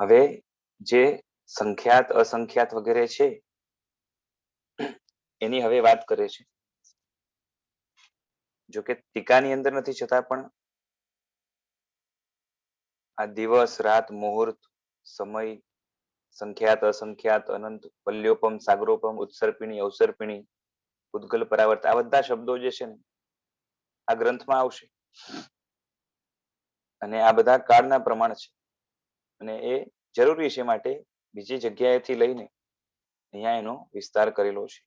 હવે જે સંખ્યાત અસંખ્યાત વગેરે છે એની હવે વાત કરે છે. જો કે ટીકાની અંદર નથી છતાં પણ આ દિવસ રાત મુહૂર્ત સમય સંખ્યાત અસંખ્યાત અનંત પલ્યોપમ સાગરોપમ ઉત્સર્પિણી અવસર્પિણી ઉદ્ગલ પરાવર્ત આ બધા શબ્દો જે છે ને આ ગ્રંથમાં આવશે અને આ બધા કાળના પ્રમાણ છે અને એ જરૂરી છે માટે બીજી જગ્યાએથી લઈને અહીંયા એનો વિસ્તાર કરેલો છે.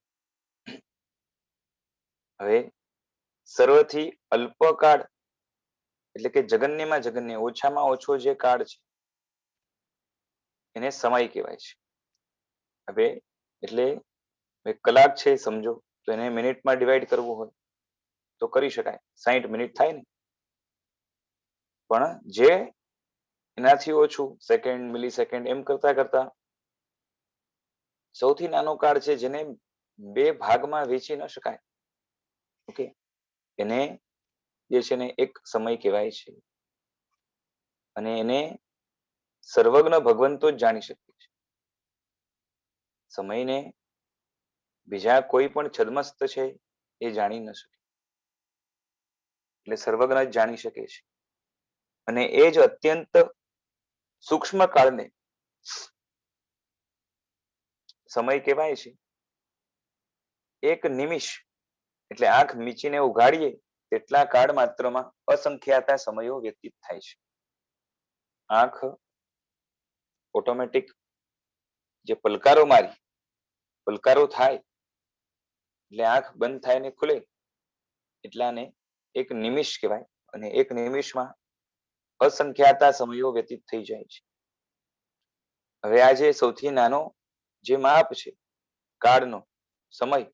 હવે સર્વથી અલ્પકાળ એટલે કે જગન્યમાં જગન્ય ઓછામાં ઓછો જે કાળ છે એને સમય કહેવાય છે. હવે એટલે કલાક છે સમજો તો એને મિનિટમાં ડિવાઈડ કરવું હોય તો કરી શકાય 60 મિનિટ થાય ને પણ જે એનાથી ઓછું સેકન્ડ મિલી સેકન્ડ એમ કરતા કરતા સૌથી નાનો કાળ છે જેને બે ભાગમાં વેચી ન શકાય ઓકે એને જે છે ને એક સમય કહેવાય છે અને એને સર્વજ્ઞ ભગવંતો જ જાણી શકે છે. સમયને બીજા કોઈ પણ છદ્મસ્ત છે એ જાણી ન શકે એટલે સર્વજ્ઞ જ જાણી શકે છે અને એ જ અત્યંત સૂક્ષ્મ કાળને સમય કહેવાય છે. એક નિમિષ એટલે આંખ મીચીને ઉઘાડીએ તેટલા કાળ માત્રમાં અસંખ્યાતા સમયો વ્યતીત થાય છે. આંખ ઓટોમેટિક જે પલકારો મારી પલકારો થાય એટલે આંખ બંધ થાય ને ખુલે એટલાને એક નિમિષ કહેવાય અને એક નિમિષમાં અસંખ્યાતા સમયો વ્યતીત થઈ જાય છે. હવે આજે સૌથી નાનો જે માપ છે કાળનો સમય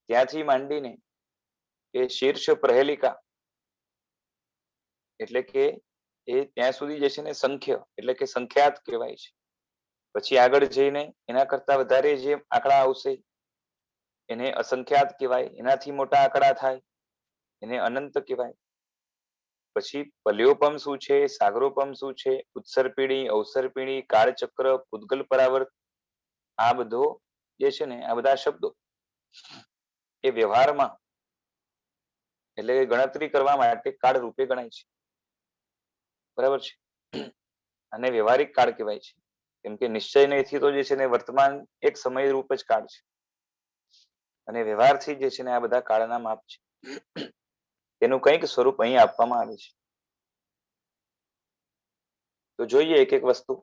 ત્યાંથી માંડીને એ શીર્ષ પ્રહેલિકા એટલે કે એ ત્યાં સુધી જે છે ને સંખ્ય એટલે કે સંખ્યાત કહેવાય છે. પછી આગળ જઈને એના કરતા વધારે જે આંકડા આવશે એને અસંખ્યાત કહેવાય. એનાથી મોટા આંકડા થાય એને અનંત કહેવાય. પછી પલ્યોપમ શું છે, સાગરોપમ શું છે, ઉત્સર્પિણી અવસર્પિણી કાળચક્ર પૂતગલ પરાવર્ત આ બધો જે છે ને આ બધા શબ્દો એ વ્યવહારમાં એટલે ગણતરી કરવા માટે કાળ રૂપે ગણાય છે. બરાબર છે અને વ્યવહારિક કાળ કહેવાય છે કેમ કે નિશ્ચય નહીંથી તો જે છે ને વર્તમાન એક સમય રૂપ જ કાળ છે અને વ્યવહારથી જે છે ને આ બધા કાળના માપ છે. તેનું કંઈક સ્વરૂપ અહીં આપવામાં આવે છે. તો જોઈએ એક એક વસ્તુ.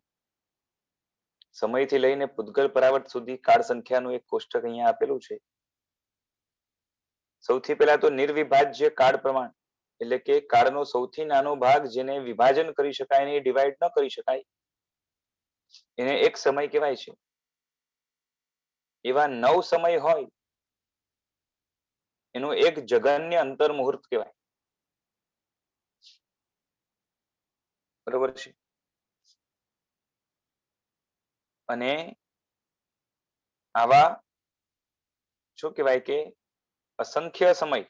સમયથી લઈને પૂતગલ પરાવર્ત સુધી કાળ સંખ્યાનું એક કોષ્ટક અહીંયા આપેલું છે. સૌથી પહેલા તો નિર્વિભાજ્ય કાળ પ્રમાણ એટલે કે કાળનો સૌથી નાનો ભાગ જેને વિભાજન કરી શકાય નહીં ડિવાઈડ ન કરી શકાય એને એક સમય કહેવાય છે. એવા 9 સમય હોય એનું એક જગન્ય અંતર મુહૂર્ત કહેવાય. બરોબર છે અને આવા શું કહેવાય કે અસંખ્ય સમય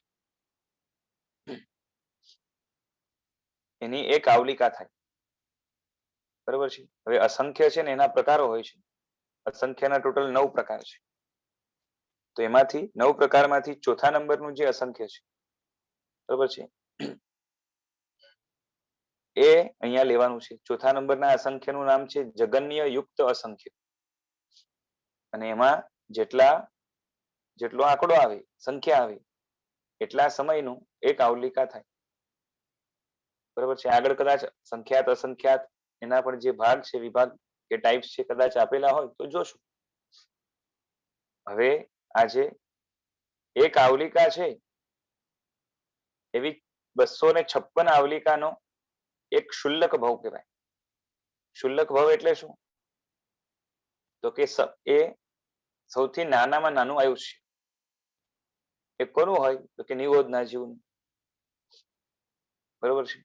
એની એક આવલિકા થાય. બરોબર છે. હવે અસંખ્ય છે ને એના પ્રકારો હોય છે. અસંખ્યના ટોટલ 9 પ્રકાર છે. તો એમાંથી 9 પ્રકારમાંથી ચોથા નંબરનું જે અસંખ્ય છે બરોબર છે એ અહીંયા લેવાનું છે. ચોથા નંબરના અસંખ્યનું નામ છે જગન્ય યુક્ત અસંખ્ય અને એમાં જેટલો આંકડો આવે સંખ્યા આવે એટલા સમયનું એક આવલિકા થાય. બરોબર છે. આગળ કદાચ સંખ્યાત અસંખ્યાત એના પણ જે ભાગ છે વિભાગ કે ટાઈપ્સ છે કદાચ આપેલા હોય તો જોશું. હવે આજે એક આવલિકા છે એવી 256 આવલિકાનો એક ક્ષુલ્લક ભવ કહેવાય. ક્ષુલ્લક ભવ એટલે શું? તો કે એ સૌથી નાનામાં નાનું આયુષ્ય એ કોનું હોય તો કે નિરોધના જીવનું. બરોબર છે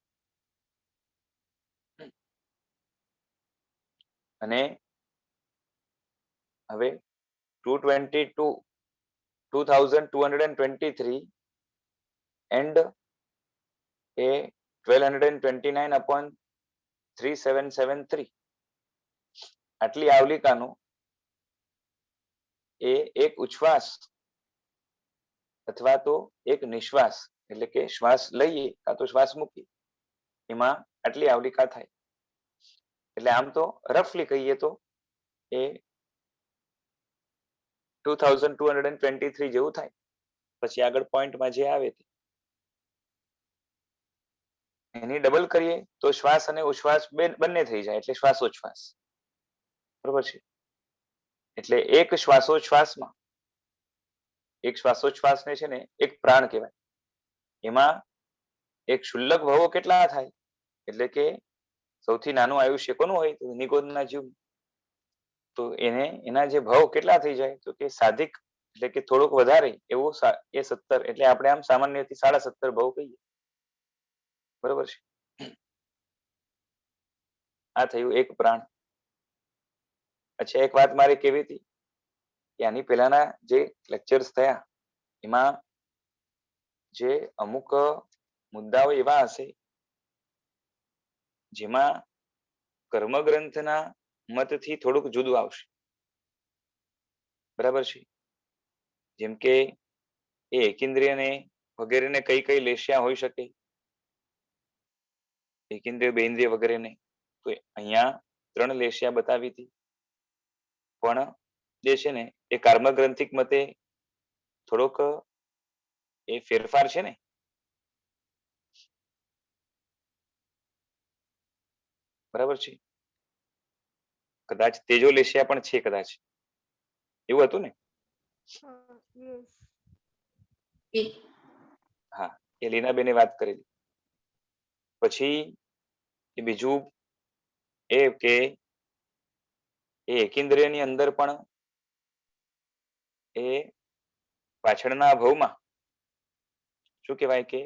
અને હવે 2223 and એ 1229 upon 3773 આટલી આવલિકાનો એ એક ઉચ્છ્વાસ અથવા તો એક નિશ્વાસ એટલે કે શ્વાસ લઈએ કાં તો શ્વાસ મૂકીએ એમાં આટલી આવલિકા થાય. એટલે આમ તો રફલી કહીએ તો એ 2223 જેવું થાય. પછી આગળ પોઈન્ટમાં જે આવે તે એની ડબલ કરીએ તો શ્વાસ અને ઉચ્છ્વાસ બંને થઈ જાય એટલે શ્વાસોચ્છ્વાસ. બરોબર છે. એટલે એક શ્વાસોચ્છ્વાસમાં એક શ્વાસોચ્છ્વાસને છે ને એક પ્રાણ કહેવાય. એમાં એક ક્ષુલ્લક ભવો કેટલા થાય એટલે કે સૌથી નાનું આયુષ્ય કોનું હોય તો નિગોદના જીવ. તો એને એના જે ભાવ કેટલા થઈ જાય તો કે સાધિક એટલે કે થોડુંક વધારે એવું એ 17 એટલે આપણે આમ સામાન્યથી 17.5 ભાવ કહીએ. બરોબર છે. આ થયું એક પ્રાણ. અચ્છા, એક વાત મારે કેવી હતી કે આની પહેલાના જે લેક્ચર્સ થયા એમાં જે અમુક મુદ્દાઓ એવા હશે જેમાં કર્મગ્રંથના મતથી થોડુંક જુદું આવશે. બરાબર છે. જેમ કે એ એકેન્દ્રિયને વગેરેને કઈ કઈ લેશ્યા હોઈ શકે, એકેન્દ્રિય બેન્દ્રિય વગેરેને. તો અહીંયા 3 લેશ્યા બતાવી હતી. પણ જે છે ને એ કર્મગ્રંથિક મતે થોડોક એ ફેરફાર છે ને. બરાબર છે. કદાચ તેજો લેશ્યા પણ છે કદાચ, એવું હતું ને. હા, એ લીનાબેને વાત કરેલી. પછી એ બીજું એ કે એ એકેન્દ્રિયની અંદર પણ એ પાછળના ભાવમાં શું કહેવાય કે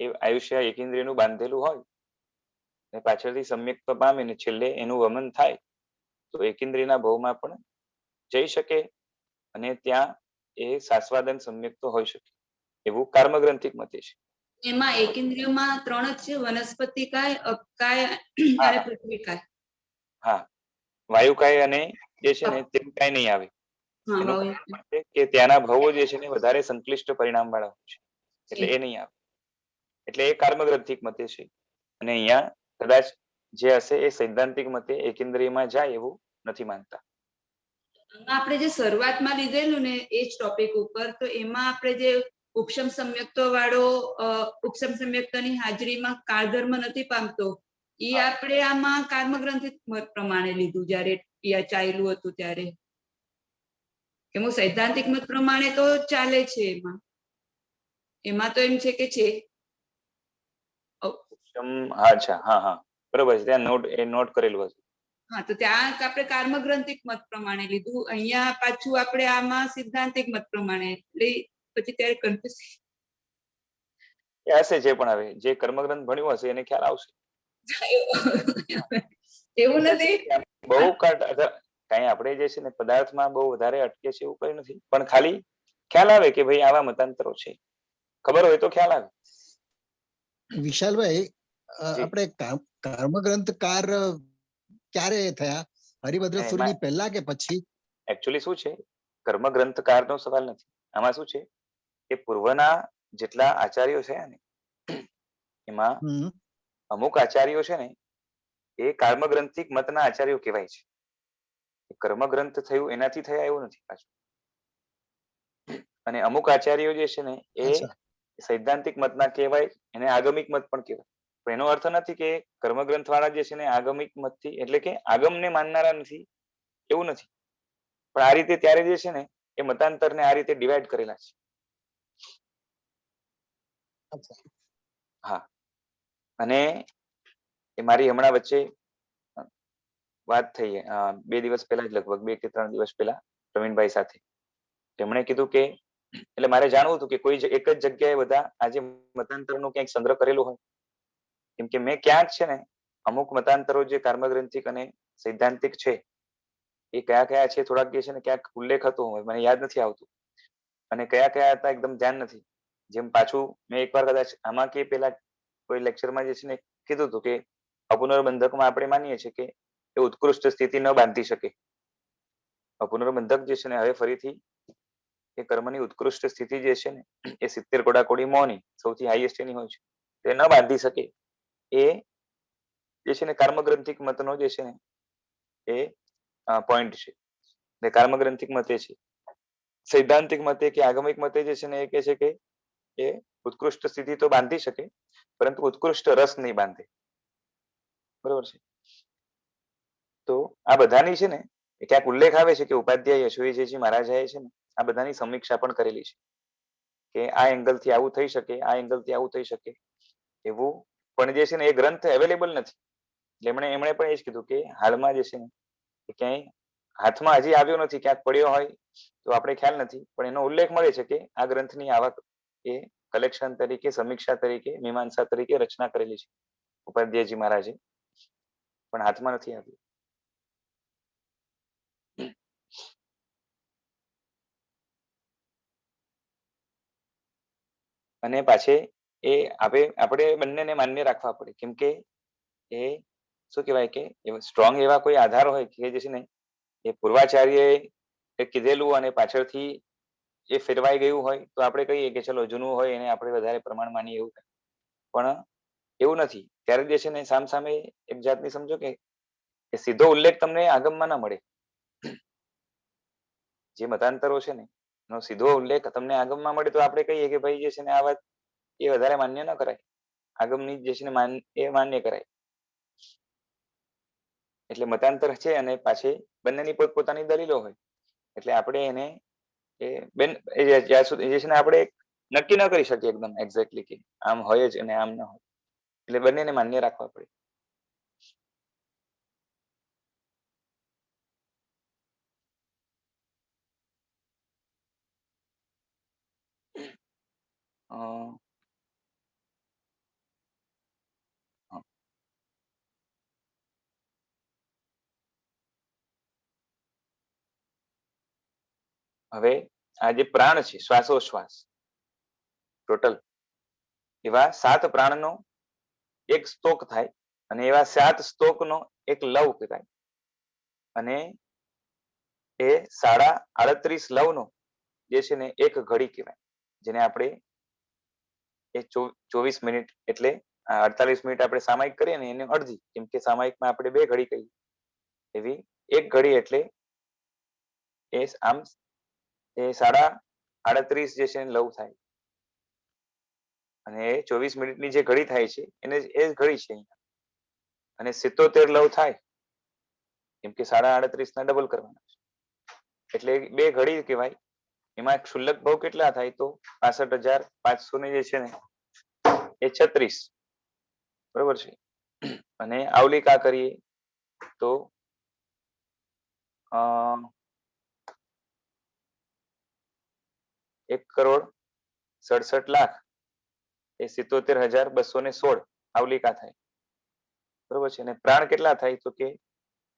એ આયુષ્ય એકેન્દ્રિયનું બાંધેલું હોય ને પાછળથી સમ્યક્ત પામે ને છેલ્લે એનું વમન થાય તો એકેન્દ્રિયના ભાવમાં પણ જઈ શકે અને ત્યાં એ સાસ્વાદન સમ્યક્ત હોઈ શકે એવું કર્મગ્રંથિક મતે છે. એમાં એકેન્દ્રિયમાં 3 જ છે, વનસ્પતિકાય, અપકાય અને પૃથ્વીકાય. હા, વાયુકાય અને જે છે ને તે કાંઈ નહીં આવે. એનું કે ત્યાંના ભાવો જે છે ને વધારે સંક્લિષ્ટ પરિણામ વાળા હોય છે એટલે એ નહીં આવે. એટલે એ કર્મગ્રંથિક મતે છે. અને અહીંયા કદાચ જે હશે એ સૈદ્ધાંતિક મતે એકેન્દ્રિયમાં જાય એવું નથી માનતા. આપણે જે શરૂઆતમાં લીધેલું ને એ જ ટોપિક ઉપર, તો એમાં આપણે જે ઉપશમ સમ્યક્તો વાળો ઉપશમ સમ્યક્તની હાજરીમાં કાળધર્મ નથી પામતો એ આપણે આમાં કર્મગ્રંથિક મત પ્રમાણે લીધું જયારે ચાલ્યું હતું ત્યારે. એમાં સૈદ્ધાંતિક મત પ્રમાણે તો ચાલે છે. એમાં તો એમ છે કે છે. અચ્છા, હા હા બરોબર છે. ત્યાં નોટ કરેલું હતું. હા, તો ત્યાં આપણે કર્મગ્રંથિક મત પ્રમાણે લીધું. અહીંયા પાછું આપણે આમાં સિદ્ધાંતિક મત પ્રમાણે, એટલે પછી ત્યારે કન્ફ્યુઝ હશે. જે પણ હવે જે કર્મગ્રંથ ભણ્યું હશે એને ખ્યાલ આવશે. એવું નથી બહુ કઈ આપણે જે છે ને પદાર્થમાં બહુ વધારે અટકે છે એવું કઈ નથી, પણ ખાલી ખ્યાલ આવે કે ભાઈ આવા મતાંતરો છે. ખબર હોય તો ખ્યાલ આવે. વિશાલભાઈ, આપણે કર્મગ્રંથકાર ક્યારે થયા? હરિભદ્ર સૂરીની પહેલા કે પછી? એકચ્યુઅલી શું છે, કર્મગ્રંથકારનો સવાલ નથી. આમાં શું છે કે પૂર્વના જેટલા આચાર્યો છે ને એમાં અમુક આચાર્યો છે ને એ કર્મગ્રંથિક મતના આચાર્યો કહેવાય છે. કર્મગ્રંથ થયું એનાથી થયા એવું નથી પાછું. અને અમુક આચાર્યો જે છે ને એ સૈદ્ધાંતિક મતના કહેવાય, એને આગમિક મત પણ કહેવાય. પણ એનો અર્થ નથી કે કર્મગ્રંથ વાળા જે છે ને આગમિક મતથી એટલે કે આગમને માનનારા નથી એવું નથી. પણ આ રીતે ત્યારે જે છે ને એ મતાંતરને આ રીતે ડિવાઈડ કરેલા છે. હા, અને એ મારી હમણાં વચ્ચે વાત થઈ 2 દિવસ પહેલા જ, લગભગ 2 કે 3 દિવસ પહેલા પ્રવીણભાઈ સાથે. તેમણે કીધું કે એટલે મારે જાણવું હતું કે કોઈ એક જ જગ્યાએ બધા આજે મતાંતરનો ક્યાંક સંગ્રહ કરેલો હોય. કેમ કે મેં ક્યાંક છે ને અમુક મતાંતરો જે કર્મગ્રંથિક અને સૈદ્ધાંતિક છે એ કયા કયા છે થોડાક જે છે ને ક્યાંક ઉલ્લેખ હતો, મને યાદ નથી આવતું. અને કયા કયા હતા એકદમ ધ્યાન નથી. જેમ પાછું મેં એકવાર કદાચ આમાં કે પેલા કોઈ લેક્ચરમાં જે છે ને કીધું હતું કે અપુનર્બંધકમાં આપણે માનીએ છીએ કે એ ઉત્કૃષ્ટ સ્થિતિ ન બાંધી શકે. પુનર્બંધક જે છે ને હવે ફરીથી એ કર્મની ઉત્કૃષ્ટ સ્થિતિ જે છે ને એ 70 કોડાકોડી મોની સૌથી હાઈએસ્ટ એની હોય છે, તે ન બાંધી શકે. એ જે છે ને કર્મગ્રંથિક મતનો જે છે ને એ પોઈન્ટ છે. એટલે કર્મગ્રંથિક મતે છે. સૈદ્ધાંતિક મતે કે આગમિક મતે જે છે ને એ કહે છે કે એ ઉત્કૃષ્ટ સ્થિતિ તો બાંધી શકે, પરંતુ ઉત્કૃષ્ટ રસ નહીં બાંધે. બરોબર છે. તો આ બધાની છે ને ક્યાંક ઉલ્લેખ આવે છે કે ઉપાધ્યાય યશોવીરજી મહારાજાએ છે ને આ બધાની સમીક્ષા પણ કરેલી છે કે આ એંગલ થી આવું થઈ શકે, આ એંગલ થી આવું થઈ શકે એવું. પણ જે છે ને એ ગ્રંથ અવેલેબલ નથી. એમણે પણ એ જ કીધું કે હાલમાં જે છે ને ક્યાંય હાથમાં હજી આવ્યો નથી, ક્યાંક પડ્યો હોય તો આપણે ખ્યાલ નથી, પણ એનો ઉલ્લેખ મળે છે કે આ ગ્રંથની આવક એ કલેક્શન તરીકે, સમીક્ષા તરીકે, મીમાંસા તરીકે રચના કરેલી છે ઉપાધ્યાયજી મહારાજે, પણ હાથમાં નથી આવ્યું. અને પાછે એ આપણે બંનેને માન્ય રાખવા પડે, કેમ કે એ શું કહેવાય કે સ્ટ્રોંગ એવા કોઈ આધાર હોય કે જે છે ને એ પૂર્વાચાર્યએ કીધેલું અને પાછળથી એ ફેરવાઈ ગયું હોય તો આપણે કહીએ કે ચલો જૂનું હોય એને આપણે વધારે પ્રમાણ માનીએ એવું. પણ એવું નથી. ત્યારે જે છે ને સામસામે એક જાતની સમજો કે સીધો ઉલ્લેખ તમને આગમમાં ના મળે. જે મતાંતરો છે ને એનો સીધો ઉલ્લેખ તમને આગમમાં મળે તો આપણે કહીએ કે ભાઈ જે છે ને આ વાત એ વધારે માન્ય ન કરાય, આગમની જે છે ને એ માન્ય કરાય. એટલે મતાંતર છે અને પાછી બંનેની પોતપોતાની દલીલો હોય, એટલે આપણે એને જ્યાં સુધી જે છે ને આપણે નક્કી ન કરી શકીએ એકદમ એક્ઝેક્ટલી કે આમ હોય જ અને આમ ન હોય, એટલે બંનેને માન્ય રાખવા પડે. હવે આ જે પ્રાણ છે, શ્વાસોશ્વાસ ટોટલ એવા 7 પ્રાણનો એક સ્તોક થાય અને એવા 7 સ્તોકનો એક લવ કહેવાય. અને એ 38.5 લવનો જે છે ને એક ઘડી કહેવાય, જેને આપણે એ 24 મિનિટ એટલે 48 મિનિટ આપણે સામાયિક કરીએ ને એને અડધી, કેમ કે સામાયિકમાં આપણે 2 ઘડી કહીએ, એવી એક ઘડી એટલે એ આમ એ 38.5 જે છે લવ થાય. અને 24 મિનિટની જે ઘડી થાય છે એને એ જ ઘડી છે. અને 77 લવ થાય કેમ કે 38.5 ના ડબલ કરવાના છે, એટલે 2 ઘડી કહેવાય. એમાં ક્ષુલ્લક ભાવ કેટલા થાય તો 65,500 ને જે છે ને એ 36, બરોબર છે. અને આવલિકા કરીએ તો 1,67,00,000 એ 77,216 આવલિકા થાય, બરોબર છે. અને પ્રાણ કેટલા થાય તો કે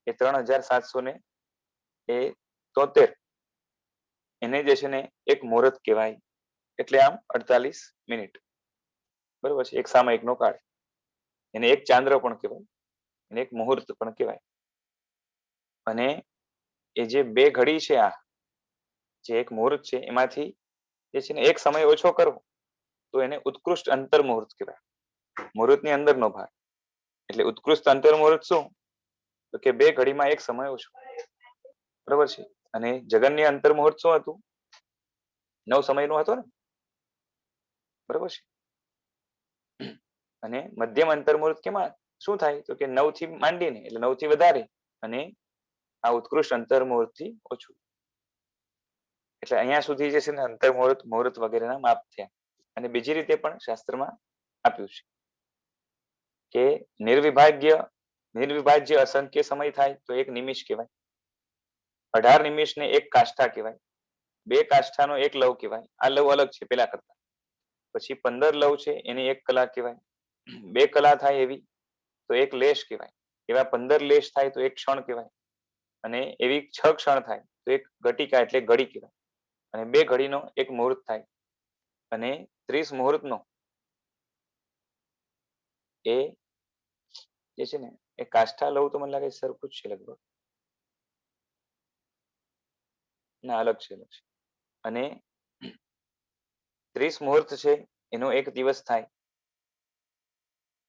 એ 3,773, એને જે છે ને એક મુહૂર્ત કહેવાય, એટલે આમ 48 મિનિટ, બરોબર છે. એક સામયિકનો કાળ, એને એક ચાંદ્ર પણ કહેવાય, એને એક મુહૂર્ત પણ કહેવાય. અને એ જે 2 ઘડી છે, આ જે એક મુહૂર્ત છે એમાંથી જે છે ને એક સમય ઓછો કરવો તો એને ઉત્કૃષ્ટ અંતર મુહૂર્ત કહેવાય, મુહૂર્તની અંદરનો ભાગ. એટલે ઉત્કૃષ્ટ અંતર મુહૂર્ત શું તો કે 2 ઘડીમાં એક સમય ઓછો, બરોબર છે. અને જગનની અંતર મુહૂર્ત શું હતું? 9 સમયનું હતું ને, બરોબર છે. અને મધ્યમ અંતર મુહૂર્ત કેમાં શું થાય તો કે 9 થી માંડીને એટલે 9 થી વધારે અને આ ઉત્કૃષ્ટ અંતર મુહૂર્ત થી ઓછું. એટલે અહીંયા સુધી જે છે ને અંતર મુહૂર્ત વગેરેના માપ થયા. અને બીજી રીતે પણ શાસ્ત્રમાં આપ્યું છે કે નિર્વિભાજ્ય અસંખ્ય સમય થાય તો એક નિમિષ કહેવાય, 18 નિમિષને એક કાષ્ઠા કહેવાય, 2 કાષ્ઠાનો એક લવ કહેવાય. આ લવ અલગ છે પેલા કરતા. પછી 15 લવ છે એની 1 કલા કહેવાય, 2 કલા થાય એવી તો એક લેશ કહેવાય, એવા 15 લેશ થાય તો એક ક્ષણ કહેવાય, અને એવી 6 ક્ષણ થાય તો એક ઘટિકા એટલે ઘડી કહેવાય, અને 2 ઘડીનો એક મુહૂર્ત થાય, અને 30 મુહૂર્તનો એ જે છે ને એ કાષ્ઠા લવ તો મને લાગે સરખું જ છે લગભગ. ના, અલગ છે, અલગ છે. અને 30 મુહૂર્ત છે એનો એક દિવસ થાય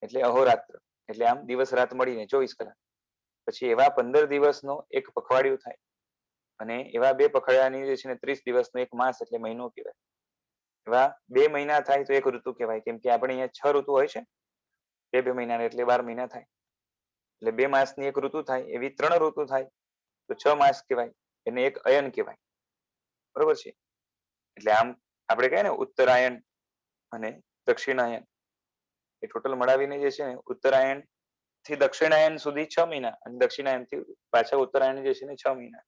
એટલે અહોરાત્ર, એટલે આમ દિવસ રાત મળીને 24 કલાક. પછી એવા 15 દિવસનો એક પખવાડિયું થાય અને એવા 2 પખવાડિયાની જે છે ને 30 દિવસનો એક માસ એટલે મહિનો કહેવાય. એવા 2 મહિના થાય તો એક ઋતુ કહેવાય, કેમ કે આપણે અહીંયા 6 ઋતુ હોય છે, 2 મહિના એટલે 12 મહિના થાય. એટલે 2 માસની એક ઋતુ થાય, એવી 3 ઋતુ થાય તો 6 માસ કહેવાય, એને એક અયન કહેવાય. બરોબર છે. એટલે આમ આપણે કહીએ ને ઉત્તરાયણ અને દક્ષિણાયન, એ ટોટલ મળાવીને જે છે ને ઉત્તરાયણ થી દક્ષિણાયન સુધી 6 મહિના અને દક્ષિણાયન થી પાછા ઉત્તરાયણ જે છે ને 6 મહિના,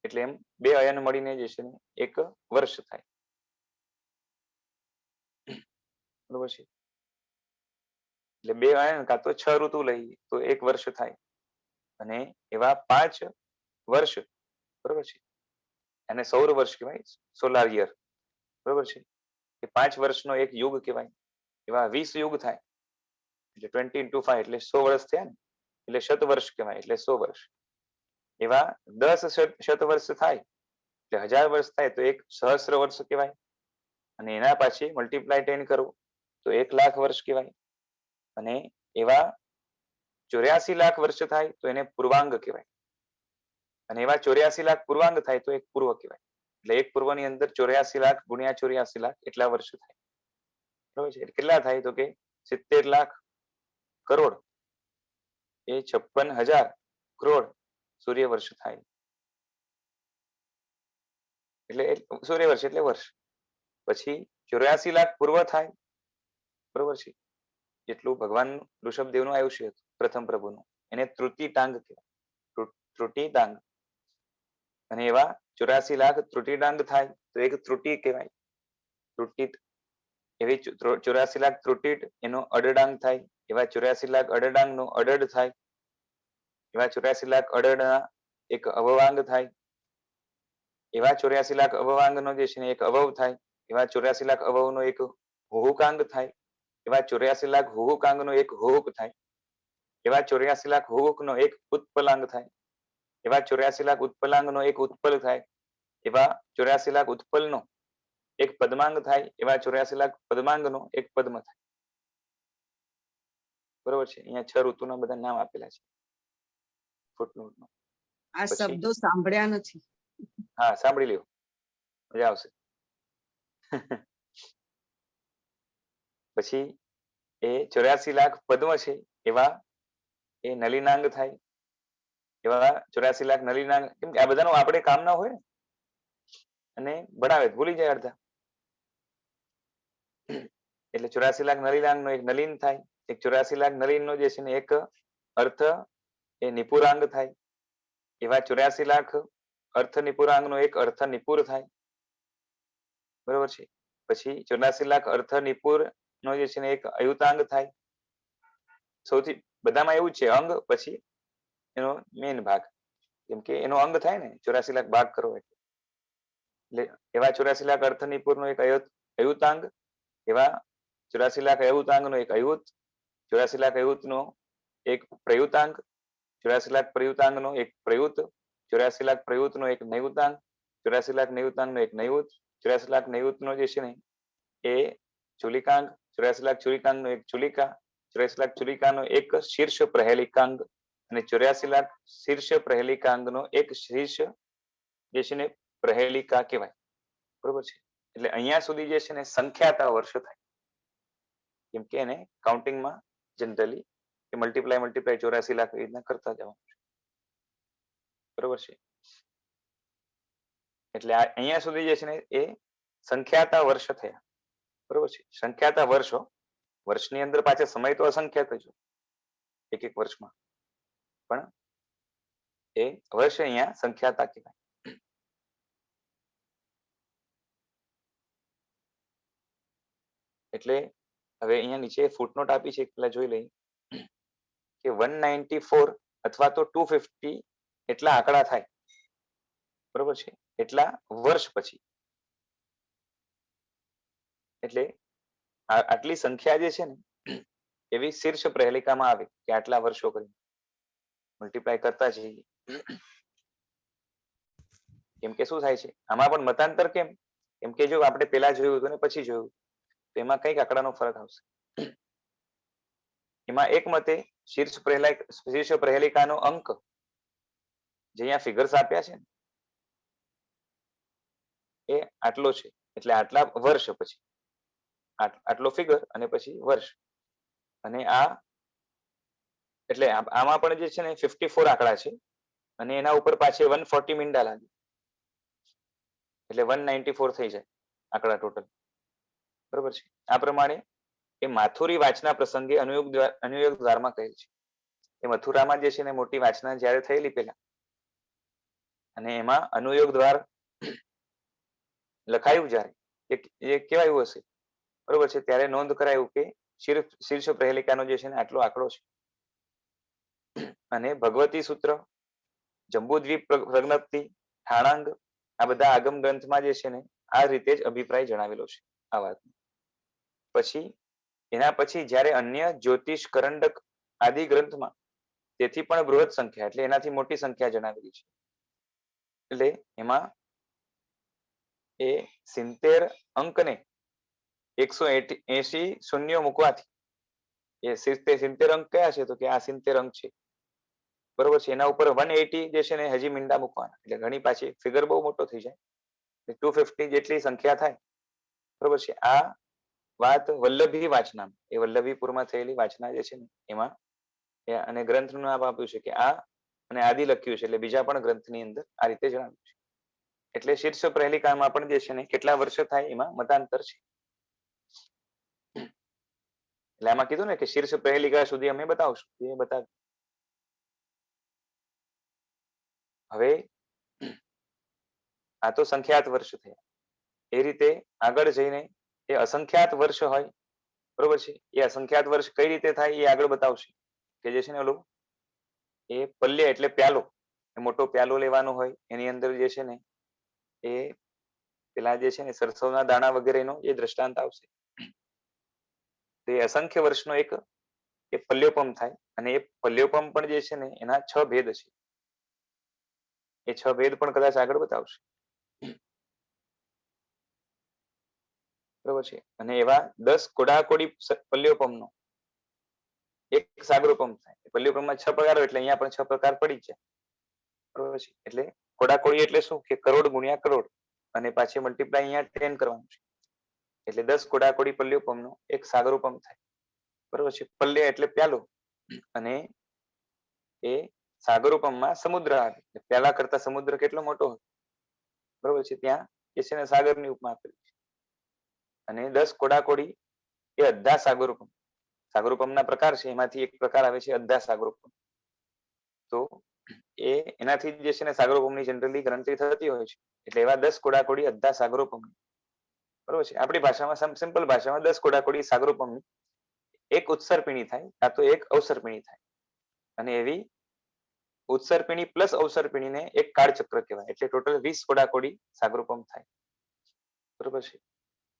એટલે એમ 2 અયન મળીને જે છે ને એક વર્ષ થાય. બરોબર છે. એટલે 2 અયન કાં તો 6 ઋતુ લઈએ તો એક વર્ષ થાય અને એવા 5 વર્ષ, બરોબર છે, અને સૌર વર્ષ કહેવાય, સોલાર યર. બરોબર છે. એ 5 વર્ષનો એક યુગ કહેવાય. એવા 20 યુગ થાય એટલે 20 into 5 એટલે 100 વર્ષ થયા ને, એટલે શત વર્ષ કહેવાય, એટલે 100 વર્ષ. એવા 10 શત વર્ષ થાય એટલે 1000 વર્ષ થાય તો એક સહસ્ર વર્ષ કહેવાય. અને એના પછી મલ્ટીપ્લાય 10 કરવું તો 1 લાખ વર્ષ કહેવાય. અને એવા 84 લાખ વર્ષ થાય તો એને પૂર્વાંગ કહેવાય. અને એવા 84 લાખ પૂર્વાંગ થાય તો એક પૂર્વ કહેવાય. એટલે એક પૂર્વની અંદર 84 લાખ ગુણ્યા 84 લાખ એટલા વર્ષ થાય. બરોબર છે. કેટલા થાય તો કે 70 લાખ કરોડ એ 56,000 કરોડ સૂર્ય વર્ષ થાય. એટલે સૂર્ય વર્ષ એટલે વર્ષ. પછી 84 લાખ પૂર્વ થાય. બરોબર છે. જેટલું ભગવાન ઋષભદેવનું આયુષ્ય હતું પ્રથમ પ્રભુનું, એને તૃતીટાંગ કહેવાય, તૃતીટાંગ. અને એવા 84 લાખ તૃતીટાંગ થાય તો એક ત્રુટિ કહેવાય, ત્રુટિત. એવી 84 લાખ ત્રુટિટ એનો અડડાંગ થાય. એવા 84 લાખ અડડાંગ નો અડડ થાય. એવા 84 લાખ અડડના એક અવવાંગ થાય. એવા 84 લાખ અવવાંગનો જે છે ને એક અવવ થાય. એવા 84 લાખ અવવનો એક હુહુકાંગ થાય. એવા 84 લાખ હુહુકાંગનો એક હુહુક થાય. એવા 84 લાખ હુહુકનો એક ઉત્પલાંગ થાય. એવા 84 લાખ ઉત્પલાંગનો એક ઉત્પલ થાય. એવા 84 લાખ ઉત્પલનો એક પદ્માંગ થાય. એવા 84 લાખ પદ્માંગનો એક પદ્મ થાય. બરોબર છે. અહીંયા 6 ઋતુના બધા નામ આપેલા છે ફૂટનોટમાં. આ શબ્દો સાંભળ્યા નથી. હા, સાંભળી લ્યો, મજા આવશે. પછી એ 84 લાખ પદ્મ છે એવા એ નલિનાંગ થાય. એવા 84 લાખ નલિનાંગ, કેમ કે આ બધાનું આપણે કામ ના હોય ને, અને ભણાવે ભૂલી જાય અડધા. એટલે 84 લાખ નલિનાંગ નો એક નલિન થાય. એક 84 લાખ નલિન નો જે છે ને એક અર્થ એ નિપુરાંગ થાય. એવા 84 લાખ અર્થ નિપુરાંગ નો એક અર્થ નિપુર થાય. બરોબર છે. પછી 84 લાખ અર્થ નિપુર નો જે છે ને એક અયુતાંગ થાય. સૌથી બધામાં એવું છે અંગ પછી એનો મેઇન ભાગ, કેમ કે એનો અંગ થાય ને 84 લાખ ભાગ કરો એટલે. એવા 84 લાખ અર્થ નિપુર નો એક અયુતાંગ. એવા 84 લાખ અયુતાંગ નો એક અયુત. 84 લાખ અયુત નો એક પ્રયુતાંગ. 84 લાખ પ્રયુતાંગ નો એક પ્રયુત. 84 લાખ પ્રયુત નો એક નૈયુતાંગ. 84 લાખ નૈયુતાંગ નો એક નૈયુત. 84 લાખ નૈયુત નો જે છે ને એ ચુલિકાંગ. 84 લાખ ચુલિકાંગ નો એક ચુલિકા. 84 લાખ ચુલિકા નો એક શીર્ષ પ્રહેલિકાંગ. અને 84 લાખ શીર્ષ પ્રહેલિકાંગ નો એક શીર્ષ જે છે ને પ્રહેલિકા કહેવાય. બરોબર છે. એટલે અહીંયા સુધી જે છે ને સંખ્યાતા વર્ષ થાય, કેમ કે એને કાઉન્ટિંગમાં જનરલી મલ્ટીપ્લાય 84 લાખ એ રીતના કરતા જવાનું છે. બરોબર છે. એટલે અહીંયા સુધી જે છે ને એ સંખ્યાતા વર્ષ થયા. બરોબર છે. સંખ્યાતા વર્ષો, વર્ષની અંદર પાછા સમય તો અસંખ્યાત જ એક એક વર્ષમાં, પણ એ વર્ષ અહીંયા સંખ્યાતા કહેવાય. એટલે હવે અહીંયા નીચે ફૂટનોટ આપી છે, પેલા જોઈ લઈએ કે 194 અથવા તો 250 એટલા આંકડા થાય. બરોબર છે. એટલા વર્ષ પછી. એટલે આટલી સંખ્યા જે છે ને એવી શીર્ષ પ્રહેલિકામાં આવે કે આટલા વર્ષો કરી. મલ્ટીપ્લાય કરતા જઈએ. કેમ કે શું થાય છે આમાં પણ મતાંતર કેમ? કેમ કે જો આપણે પેલા જોયું હતું ને પછી જોયું તો એમાં કઈક આંકડાનો ફરક આવશે. એમાં એક મતે શીર્ષ પ્રહેલિકાનો અંક જે અહીંયા ફિગર્સ આપ્યા છે ને એ આટલો છે, એટલે આટલા વર્ષ પછી આટલો ફિગર અને પછી વર્ષ, અને આ એટલે આમાં પણ જે છે ને 54 આંકડા છે અને એના ઉપર પાછી 140 મીંડા લાગે એટલે 194 થઈ જાય આંકડા ટોટલ. બરોબર છે. આ પ્રમાણે એ માથુરી વાંચના પ્રસંગે અનુયોગ દ્વારમાં કહે છે. એ મથુરામાં જે છે ને મોટી વાંચના જ્યારે થયેલી પેલા અને એમાં અનુયોગ દ્વાર લખાયું જ્યારે એ કેવાયું હશે, બરોબર છે, ત્યારે નોંધ કરાયું કે શીર્ષ પ્રહેલિકાનો જે છે ને આટલો આંકડો છે. અને ભગવતી સૂત્ર, જંબુદ્વીપ પ્રજ્ઞપ્તિ, ઠાણાંગ આ બધા આગમ ગ્રંથમાં જે છે ને આ રીતે જ અભિપ્રાય જણાવેલો છે આ વાત. પછી એના પછી જ્યારે અન્ય જ્યોતિષ કરંડક આદિ ગ્રંથમાં તેથી પણ બૃહદ સંખ્યા એટલે એનાથી મોટી સંખ્યા જણાવેલી છે. એટલે એમાં એ 70 અંકને 180 શૂન્યો મૂકવાથી એ 70 અંક કયા છે? તો કે આ 70 અંક છે. બરોબર છે. એના ઉપર 180 જે છે ને હજી મીંડા મૂકવાના, એટલે ઘણી પાછી ફિગર બહુ મોટો થઈ જાય, 250 જેટલી સંખ્યા થાય. બરોબર છે. આ વાત વલ્લભી વાંચના, એ વલ્લભીપુરમાં થયેલી વાંચના જે છે ને એમાં અને ગ્રંથનું નામ આપ્યું છે કે આ અને આદિ લખ્યું છે, એટલે બીજા પણ ગ્રંથની અંદર આ રીતે જણાવ્યું છે. એટલે શીર્ષ પ્રહેલિકામાં પણ જે છે ને કેટલા વર્ષ થાય એમાં મતાંતર છે. એટલે આમાં કીધું ને કે શીર્ષ પ્રહેલિકા સુધી અમે બતાવશું, એ બતાવ્યું. હવે આ તો સંખ્યાત વર્ષ થયા. એ રીતે આગળ જઈને એ અસંખ્યાત વર્ષ હોય, બરોબર છે, એ અસંખ્યાત વર્ષ કઈ રીતે થાય એ આગળ બતાવશે. કે જે છે ને ઓલું એ પલ્ય એટલે પ્યાલો, એ મોટો પ્યાલો લેવાનો હોય, એની અંદર જે છે ને એ પેલા જે છે ને સરસવના દાણા વગેરેનો એ દ્રષ્ટાંત આવશે. તો એ અસંખ્ય વર્ષનો એક એ પલ્યોપમ થાય, અને એ પલ્યોપમ પણ જે છે ને એના 6 ભેદ છે. એ 6 ભેદ પણ કદાચ આગળ બતાવશે. બરોબર છે. અને એવા 10 કોડાકોડી પલ્યોપમનો એક સાગરોપમ થાય. પલ્યોપમમાં 6 પ્રકાર હોય એટલે અહીંયા પણ 6 પ્રકાર પડી જાય. બરોબર છે. એટલે કોડાકોડી એટલે શું કે કરોડ ગુણ્યા કરોડ, અને પાછી મલ્ટીપ્લાય અહીંયા 10 કરવાનું છે, એટલે 10 કોડાકોડી પલ્યોપમનો એક સાગરોપમ થાય. બરોબર છે. પલ્ય એટલે પ્યાલો, અને એ સાગરોપમમાં સમુદ્ર આવે, પેલા કરતા સમુદ્ર કેટલો મોટો હોય, બરોબર છે, ત્યાં એ છે ને સાગરની ઉપમા આપેલી છે. અને 10 કોડાકોડી એ અડધા સાગરોપમ. સાગરોપમના પ્રકાર છે, એમાંથી એક પ્રકાર આવે છે અડધા સાગરોપમ. તો એ એનાથી જે છે ને સાગરોપમની જનરલી ગણતરી થતી હોય છે, એટલે એવા 10 કોડાકોડી અડધા સાગરોપમ. બરોબર છે. આપણી ભાષામાં સિમ્પલ ભાષામાં 10 કોડાકોડી સાગરોપમ એક ઉત્સર્પિણી થાય, કાં તો એક અવસર્પિણી થાય, અને એવી ઉત્સર્પિણી પ્લસ અવસર્પિણીને એક કાળચક્ર કહેવાય, એટલે ટોટલ 20 કોડાકોડી સાગરોપમ થાય. બરોબર છે.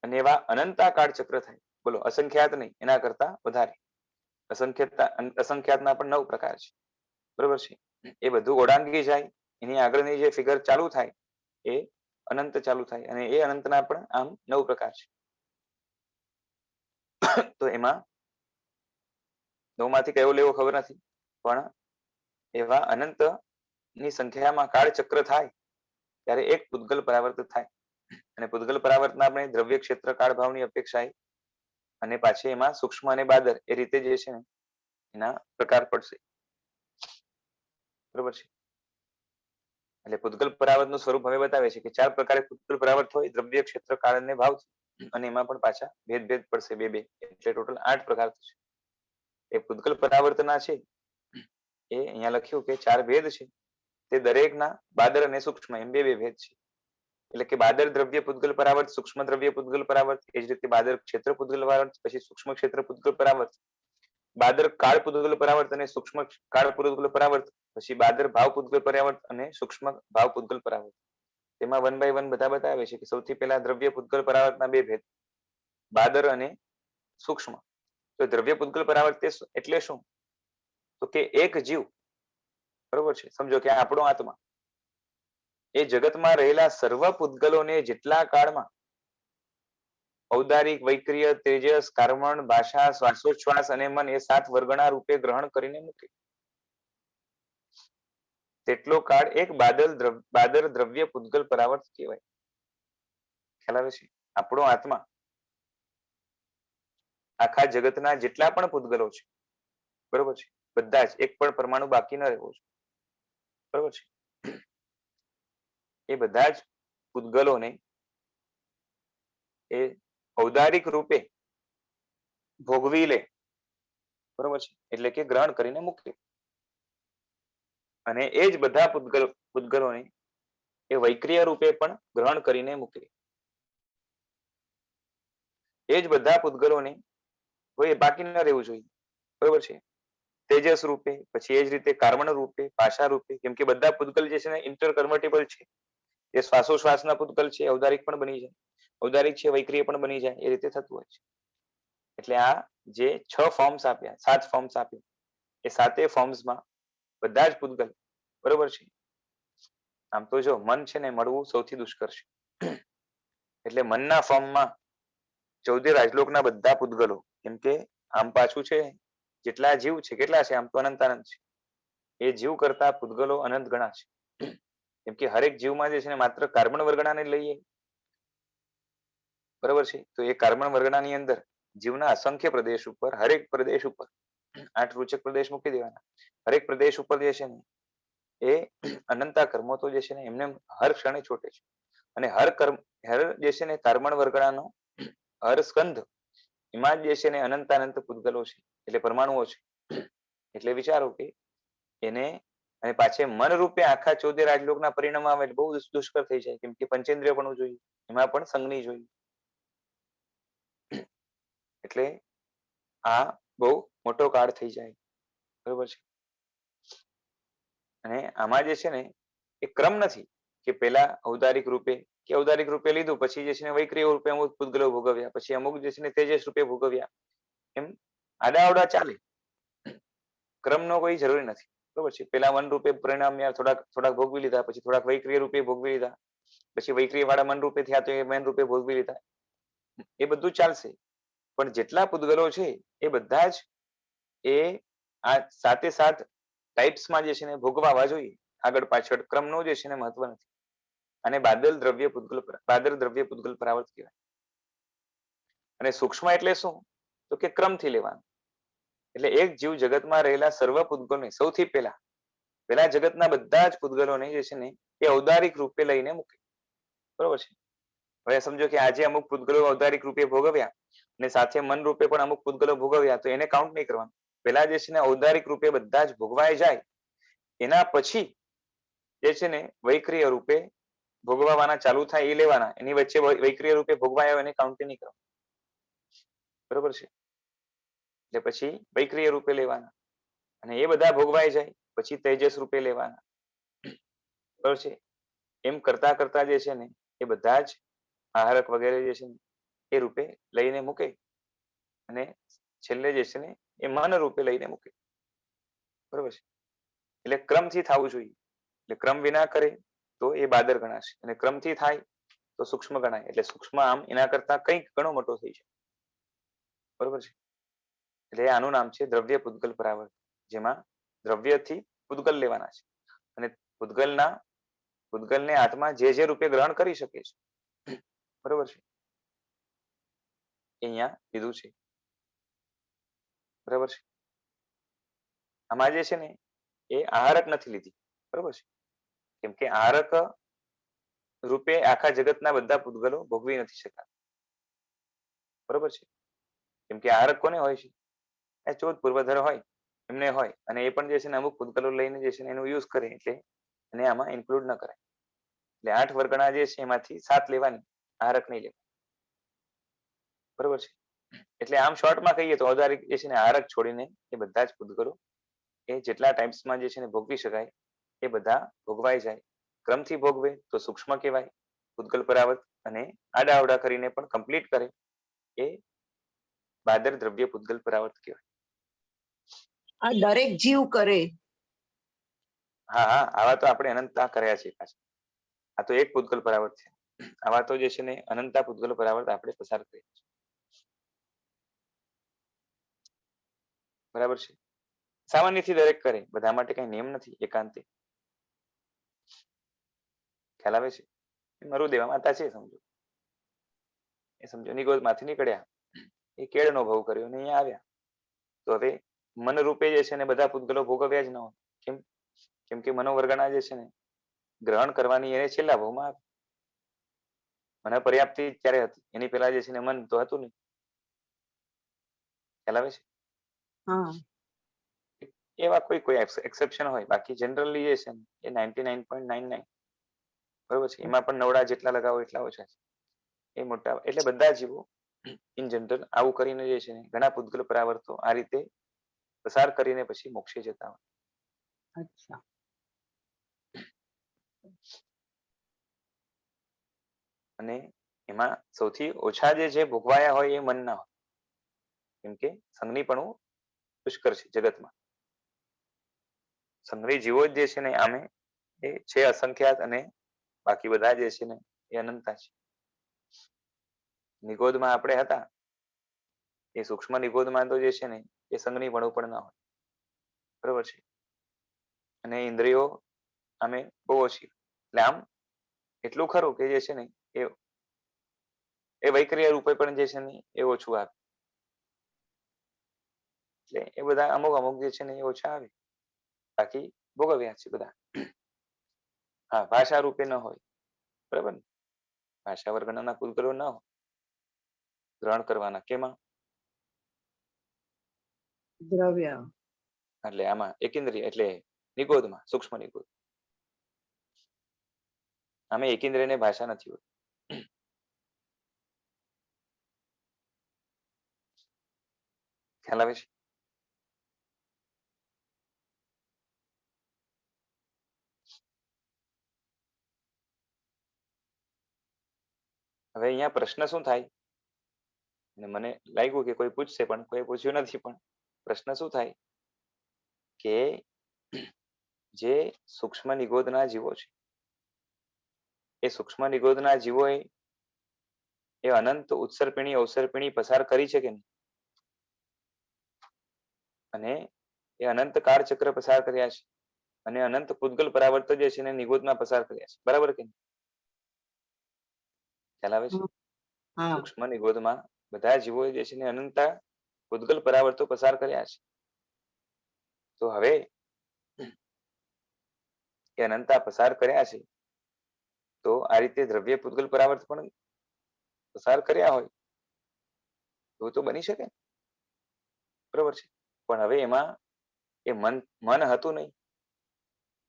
અને એવા અનંતા કાળચક્ર થાય. બોલો, અસંખ્યાત નહીં, એના કરતા વધારે. અસંખ્યાતના પણ 9 પ્રકાર છે. બરોબર છે. એ બધું ઓળંગી જાય, એની આગળની જે ફિગર ચાલુ થાય એ અનંત ચાલુ થાય, અને એ અનંતના પણ આમ 9 પ્રકાર છે. તો એમાં 9 માંથી કયો લેવો ખબર નથી, પણ એવા અનંત ની સંખ્યામાં કાળચક્ર થાય ત્યારે એક પૂતગલ પરાવર્ત થાય, અને પૂતગલ પરાવર્તના આપણે દ્રવ્ય ક્ષેત્ર કાળ ભાવની અપેક્ષાએ અને પાછી એમાં સૂક્ષ્મ અને બાદર એ રીતે જે છે ને એના પ્રકાર પડશે. બરોબર છે. એટલે પૂતગલ પરાવર્તનું સ્વરૂપ હવે બતાવે છે કે 4 પ્રકારે પૂતગલ પરાવર્ત હોય, દ્રવ્ય ક્ષેત્ર કાળ અને ભાવ, અને એમાં પણ પાછા ભેદ પડશે 2 એટલે ટોટલ 8 પ્રકાર થશે. એ પૂતગલ પરાવર્તના છે એ અહીંયા લખ્યું કે 4 ભેદ છે, તે દરેકના બાદર અને સૂક્ષ્મ એમ 2 ભેદ છે. એટલે કે બાદર દ્રવ્ય પૂતગલ પરાવર્ત, સૂક્ષ્મ દ્રવ્ય પૂતગલ પરાવર્ત, એ જ રીતે બાદર ક્ષેત્ર પૂતગલ પરાવર્ત, પછી સૂક્ષ્મ ક્ષેત્ર પૂતગલ પરાવર્ત, બાદર કાળ પૂતગલ પરાવર્ત અને સૂક્ષ્મ કાળ પૂતગલ પરાવર્ત, પછી બાદર ભાવ પૂતગલ પરાવર્ત અને સૂક્ષ્મ ભાવ પૂતગલ પરાવર્ત. તેમાં 1 બાય 1 બધા બતાવે છે કે સૌથી પહેલા દ્રવ્ય પૂતગલ પરાવર્તના 2 ભેદ, બાદર અને સૂક્ષ્મ. તો દ્રવ્ય પૂતગલ પરાવર્ત એટલે શું? તો કે એક જીવ બરોબર છે. સમજો કે આપણો આત્મા એ જગતમાં રહેલા સર્વ પૂતગલોને જેટલા કાળમાં ઔદારિક, વૈક્રિય, તેજસ, કર્મણ, ભાષા, શ્વાસોચ્છ્વાસ અને મન એ 7 વર્ગના રૂપે ગ્રહણ કરીને મૂકે તેટલો કાળ એક બાદર દ્રવ્ય પૂતગલ પરાવર્ત કહેવાય. ખ્યાલ આવે છે? આપણો આત્મા આખા જગતના જેટલા પણ પૂતગલો છે, બરોબર છે, બધા જ એક પણ પરમાણુ બાકી ન રહેવો છે, બરોબર છે, એ બધા જ પૂતગલોને એ ઔદારિક રૂપે ભોગવી લે, બરોબર છે, એટલે કે ગ્રહણ કરીને મૂકે. અને એ જ બધા પૂતગલોને એ વૈક્રિય રૂપે પણ ગ્રહણ કરીને મૂકે. એ જ બધા પૂતગલોને કોઈ બાકી ન રહેવું જોઈએ, બરોબર છે, તેજસ રૂપે, પછી એ જ રીતે કાર્બન રૂપે, પાશા રૂપે, કેમ કે બધા પૂતગલ જે છે ને ઇન્ટર કન્વર્ટેબલ છે. એ શ્વાસોશ્વાસના પૂતગલ છે, ઔદારિક પણ બની જાય, ઔદારિક છે વૈક્રિય પણ બની જાય, એ રીતે થતું હોય છે. એટલે આ જે 6 ફોર્મ્સ આપ્યા, 7 ફોર્મ્સ આપ્યા, એ 7 ફોર્મ્સમાં બધા જ પૂતગલ, બરોબર છે. આમ તો જો મન છે ને મળવું સૌથી દુષ્કર છે, એટલે મનના ફોર્મમાં 14 રાજલોકના બધા પૂતગલો, કેમ કે આમ પાછું છે જેટલા જીવ છે કેટલા છે, આમ તો અનંતાનંત છે, એ જીવ કરતા પૂતગલો અનંત ગણા છે. કેમ કે હરેક જીવમાં જે છે ને માત્ર કાર્બન વર્ગણાને લઈએ, બરોબર છે, તો એ કાર્બન વર્ગણાની અંદર જીવના અસંખ્ય પ્રદેશ ઉપર, હરેક પ્રદેશ ઉપર 8 રૂચક પ્રદેશ મૂકી દેવાના. હરેક પ્રદેશ ઉપર જે છે ને એ અનંતા કર્મો તો જે છે ને એમને હર ક્ષણે છોટે છે. અને હર જે છે ને કાર્બન વર્ગણાનો હર સ્કંધ, એમાં જે છે ને અનંતાનંત પૂતગલો છે, એટલે પરમાણુઓ છે. એટલે વિચારો કે એને અને પાછે મન રૂપે આખા 14 રાજલોકના પરિણામ આવે એટલે બહુ દુષ્કર થઈ જાય, કેમ કે પંચેન્દ્રિય પણ જોઈએ, એમાં પણ સંગની જોઈએ. એટલે આ બહુ મોટો કાળ થઈ જાય, બરોબર છે. અને આમાં જે છે ને એ ક્રમ નથી કે પેલા ઔદારિક રૂપે કે ઔદારિક રૂપે લીધું પછી જે છે ને વૈક્રિય રૂપે અમુક પૂતગલો ભોગવ્યા, પછી અમુક જે છે ને તેજસ રૂપે ભોગવ્યા, એમ આડાઅવડા ચાલે. ક્રમનો કોઈ જરૂરી નથી, બરોબર છે. પેલા મન રૂપે પરિણામ્યા, થોડાક ભોગવી લીધા, પછી થોડાક વૈક્રિય રૂપે ભોગવી લીધા, પછી વૈક્રિય વાળા મન રૂપે થયા તો એ મન રૂપે ભોગવી લીધા, એ બધું ચાલશે. પણ જેટલા પૂતગલો છે એ બધા જ એ આ 7 ટાઈપ્સમાં જે છે ને ભોગવાવા જોઈએ. આગળ પાછળ ક્રમનો જે છે ને મહત્વ નથી. અને બાદર દ્રવ્ય પૂતગલ પરાવર્ત કહેવાય. અને સૂક્ષ્મ એટલે શું? તો કે ક્રમથી લેવાનું. એટલે એક જીવ જગતમાં રહેલા સર્વ પૂતગલોને સૌથી પેલા જગતના બધા જ પૂતગલોને જે છે ને એ ઔદારિક રૂપે લઈને મૂકે, બરોબર છે. હવે સમજો કે આજે અમુક પૂતગલો ઔદારિક રૂપે ભોગવ્યા અને સાથે મન રૂપે પણ અમુક પૂતગલો ભોગવ્યા, તો એને કાઉન્ટ નહીં કરવાનું. પેલા જે છે ને ઔદારિક રૂપે બધા જ ભોગવાઈ જાય, એના પછી જે છે ને વૈક્રિય રૂપે ભોગવવાના ચાલુ થાય એ લેવાના, એની વચ્ચે વૈક્રિય રૂપે ભોગવાયા એને કાઉન્ટ નહીં કરવાનું, બરોબર છે. એટલે પછી વૈક્રિય રૂપે લેવાના, અને એ બધા ભોગવાઈ જાય પછી તેજસ રૂપે લેવાના, બરોબર છે. એમ કરતા કરતા જે છે ને એ બધા જ આહારક વગેરે જે છે ને એ રૂપે લઈને મૂકે, અને છેલ્લે જે છે ને એ મન રૂપે લઈને મૂકે, બરોબર છે. એટલે ક્રમથી થવું જોઈએ. એટલે ક્રમ વિના કરે તો એ બાદર ગણાશે, અને ક્રમથી થાય તો સૂક્ષ્મ ગણાય. એટલે સૂક્ષ્મ આમ એના કરતા કંઈક ઘણો મોટો થઈ જાય, બરોબર છે. એટલે આનું નામ છે દ્રવ્ય પૂતગલ પરાવર્ત, જેમાં દ્રવ્યથી પૂતગલ લેવાના છે, અને પૂતગલને આત્મા જે રૂપે ગ્રહણ કરી શકે છે, બરોબર છે, અહીંયા કીધું છે, બરાબર છે. આમાં જે છે ને એ આહારક નથી લીધી, બરોબર છે, કેમ કે આહારક રૂપે આખા જગતના બધા પૂતગલો ભોગવી નથી શકતા, બરોબર છે. કેમ કે આહારક કોને હોય છે? એ 14 પૂર્વધર હોય એમને હોય, અને એ પણ જે છે ને અમુક પૂતગલો લઈને જે છે ને એનું યુઝ કરે, એટલે એને આમાં ઇન્ક્લુડ ન કરાય. એટલે 8 વર્ગણા જે છે એમાંથી 7 લેવાની, આહારક નહીં લેવાની, બરોબર છે. એટલે આમ શોર્ટમાં કહીએ તો ઔદારિક જે છે ને આહારક છોડીને એ બધા જ પૂતગલો એ જેટલા ટાઈમ્સમાં જે છે ને ભોગવી શકાય એ બધા ભોગવાઈ જાય. ક્રમથી ભોગવે તો સૂક્ષ્મ કહેવાય પૂતગલ પરાવર્ત, અને આડાઅવડા કરીને પણ કમ્પ્લીટ કરે એ બાદર દ્રવ્ય પૂતગલ પરાવર્ત કહેવાય. આ દરેક જીવ કરે હા હા, આવા તો આપણે અનંતતા કર્યા છે પાછા. આ તો એક પૂતગલ પરાવર્ત છે. આવા તો જે છે ને અનંતા પૂતગલ પરાવર્ત આપણે પસાર કર્યા છે. બરાબર છે. સામાન્યથી દરેક કરે, બધા માટે કઈ નિયમ નથી એકાંતે. ખ્યાલ આવે છે? મરુદેવા માતા છે સમજો, એ સમજો નિગોદ માંથી નીકળ્યા, એ કેળનો ભોગ કર્યો ને અહીંયા આવ્યા. તો હવે મન રૂપે જે છે ને બધા પૂતગલો ભોગવ્યા જ ન હોય. કેમ? કેમ કે મનોવર્ગણા જે છે ને ગ્રહણ કરવાની એને છેલ્લા ભાવમાં આવે. મને પર્યાપ્તિ ક્યારે હતી? એની પહેલા જે છે ને મન તો હતું નહીં. ખ્યાલ આવે છે? હા એવા કોઈ કોઈ એક્સેપ્શન હોય, બાકી જનરલી જે છે ને એ 99.99 બરોબર છે. એમાં પણ નવડા જેટલા લગાવો એટલા ઓછા છે. એ મોટા એટલે બધા જીવો ઇન જનરલ આવું કરીને જે છે ને ઘણા પૂતગલ પરાવર્તો આ રીતે પસાર કરીને પછી મોક્ષે જતા હોય. અચ્છા અને એમાં સૌથી ઓછા જે ભોગવાયા હોય એ મન ના હોય. કેમ કે સંગનીપણું પુષ્કર છે જગતમાં. સંગ્રહી જીવો જે છે ને આમે એ છે અસંખ્યાત અને બાકી બધા જે છે ને એ અનંતા છે. નિગોદમાં આપણે હતા એ સૂક્ષ્મ નિગોદમાં તો જે છે ને એ સંગનીપણું પણ ના હોય. બરોબર છે. અને ઇન્દ્રિયો આમે બહુ ઓછી. એટલે આમ એટલું ખરું કે જે છે ને એ વૈક્રિય રૂપે પણ જે છે ને એ ઓછું આવે. એટલે એ બધા અમુક અમુક જે છે ને એ ઓછા આવે, બાકી ભોગવ્યા છે બધા. હા, ભાષા રૂપે ન હોય, બરાબર ને? ભાષા વર્ગના પૂતગલો ન હોય ગ્રહણ કરવાના. કેમાં? દ્રવ્ય એટલે આમાં એકેન્દ્રિય એટલે નિગોદમાં, સૂક્ષ્મ નિગોદ. આમે એકેન્દ્રિયને ભાષા નથી હોતી. ખ્યાલ આવે છે? હવે અહીંયા પ્રશ્ન શું થાય? અને મને લાગ્યું કે કોઈ પૂછશે પણ કોઈ પૂછ્યું નથી. પણ પ્રશ્ન શું થાય કે જે સૂક્ષ્મ નિગોદના જીવો છે એ સૂક્ષ્મ નિગોદના જીવો એ અનંત ઉત્સર્પિણી અવસર્પિણી પસાર કરી છે કે નહીં? અને એ અનંત કાળચક્ર પસાર કર્યા છે અને અનંત પૂતગલ પરાવર્ત જે છે એને નિગોદમાં પસાર કર્યા છે. બરાબર કે નહીં? ખ્યાલ આવે છે? હા સૂક્ષ્મ નિગોદમાં બધા જીવો જે છે ને અનંતા પૂતગલ પરાવર્તો પસાર કર્યા છે. તો હવે એ અનંતા પસાર કર્યા છે તો આ રીતે દ્રવ્ય પૂતગલ પરાવર્ત પણ પસાર કર્યા હોય એવું તો બની શકે. બરોબર છે. પણ હવે એમાં એ મન હતું નહીં.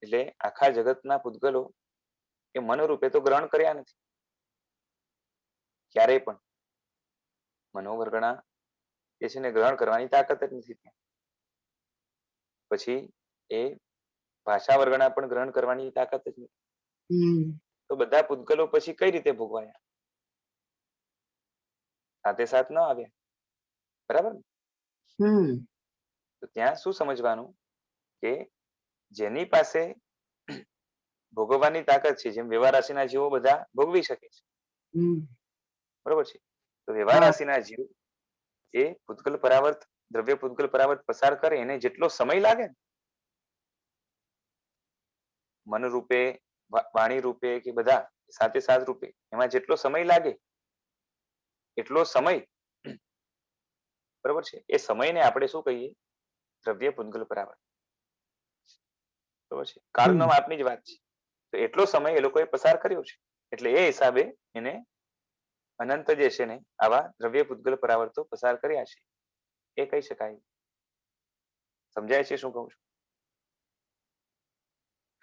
એટલે આખા જગતના પૂતગલો એ મનોરૂપે તો ગ્રહણ કર્યા નથી ક્યારેય પણ. મનોવર્ગણા જે છે ને ગ્રહણ કરવાની તાકાત જ નથી. પછી એ ભાષા વર્ગણા પણ ગ્રહણ કરવાની તાકાત જ નથી. તો બધા પૂતગલો પછી કઈ રીતે ભોગવાયા? સાથે સાથ ન આવ્યા. બરાબર ને? તો ત્યાં શું સમજવાનું કે જેની પાસે ભોગવવાની તાકાત છે, જેમ વ્યવહાર રાશિના જીવો બધા ભોગવી શકે છે. બરોબર છે. તો વ્યવહાર હા રાશિના જીવ એ પૂતગલ પરાવર્ત દ્રવ્ય પૂતગલ પરાવર્ત પસાર કરે એને જેટલો સમય લાગે ને મન રૂપે વાણી રૂપે કે બધા સાથે સાથ રૂપે એમાં જેટલો સમય લાગે એટલો સમય બરોબર છે એ સમયને આપણે શું કહીએ? દ્રવ્ય પૂતગલ પરાવર્ત. બરોબર છે. કાળના માપની જ વાત છે. તો એટલો સમય એ લોકોએ પસાર કર્યો છે એટલે એ હિસાબે એને અનંત જે છે ને આવા દ્રવ્ય પૂતગલ પરાવર્તો પસાર કર્યા છે એ કહી શકાય. સમજાય છે શું કહું છું?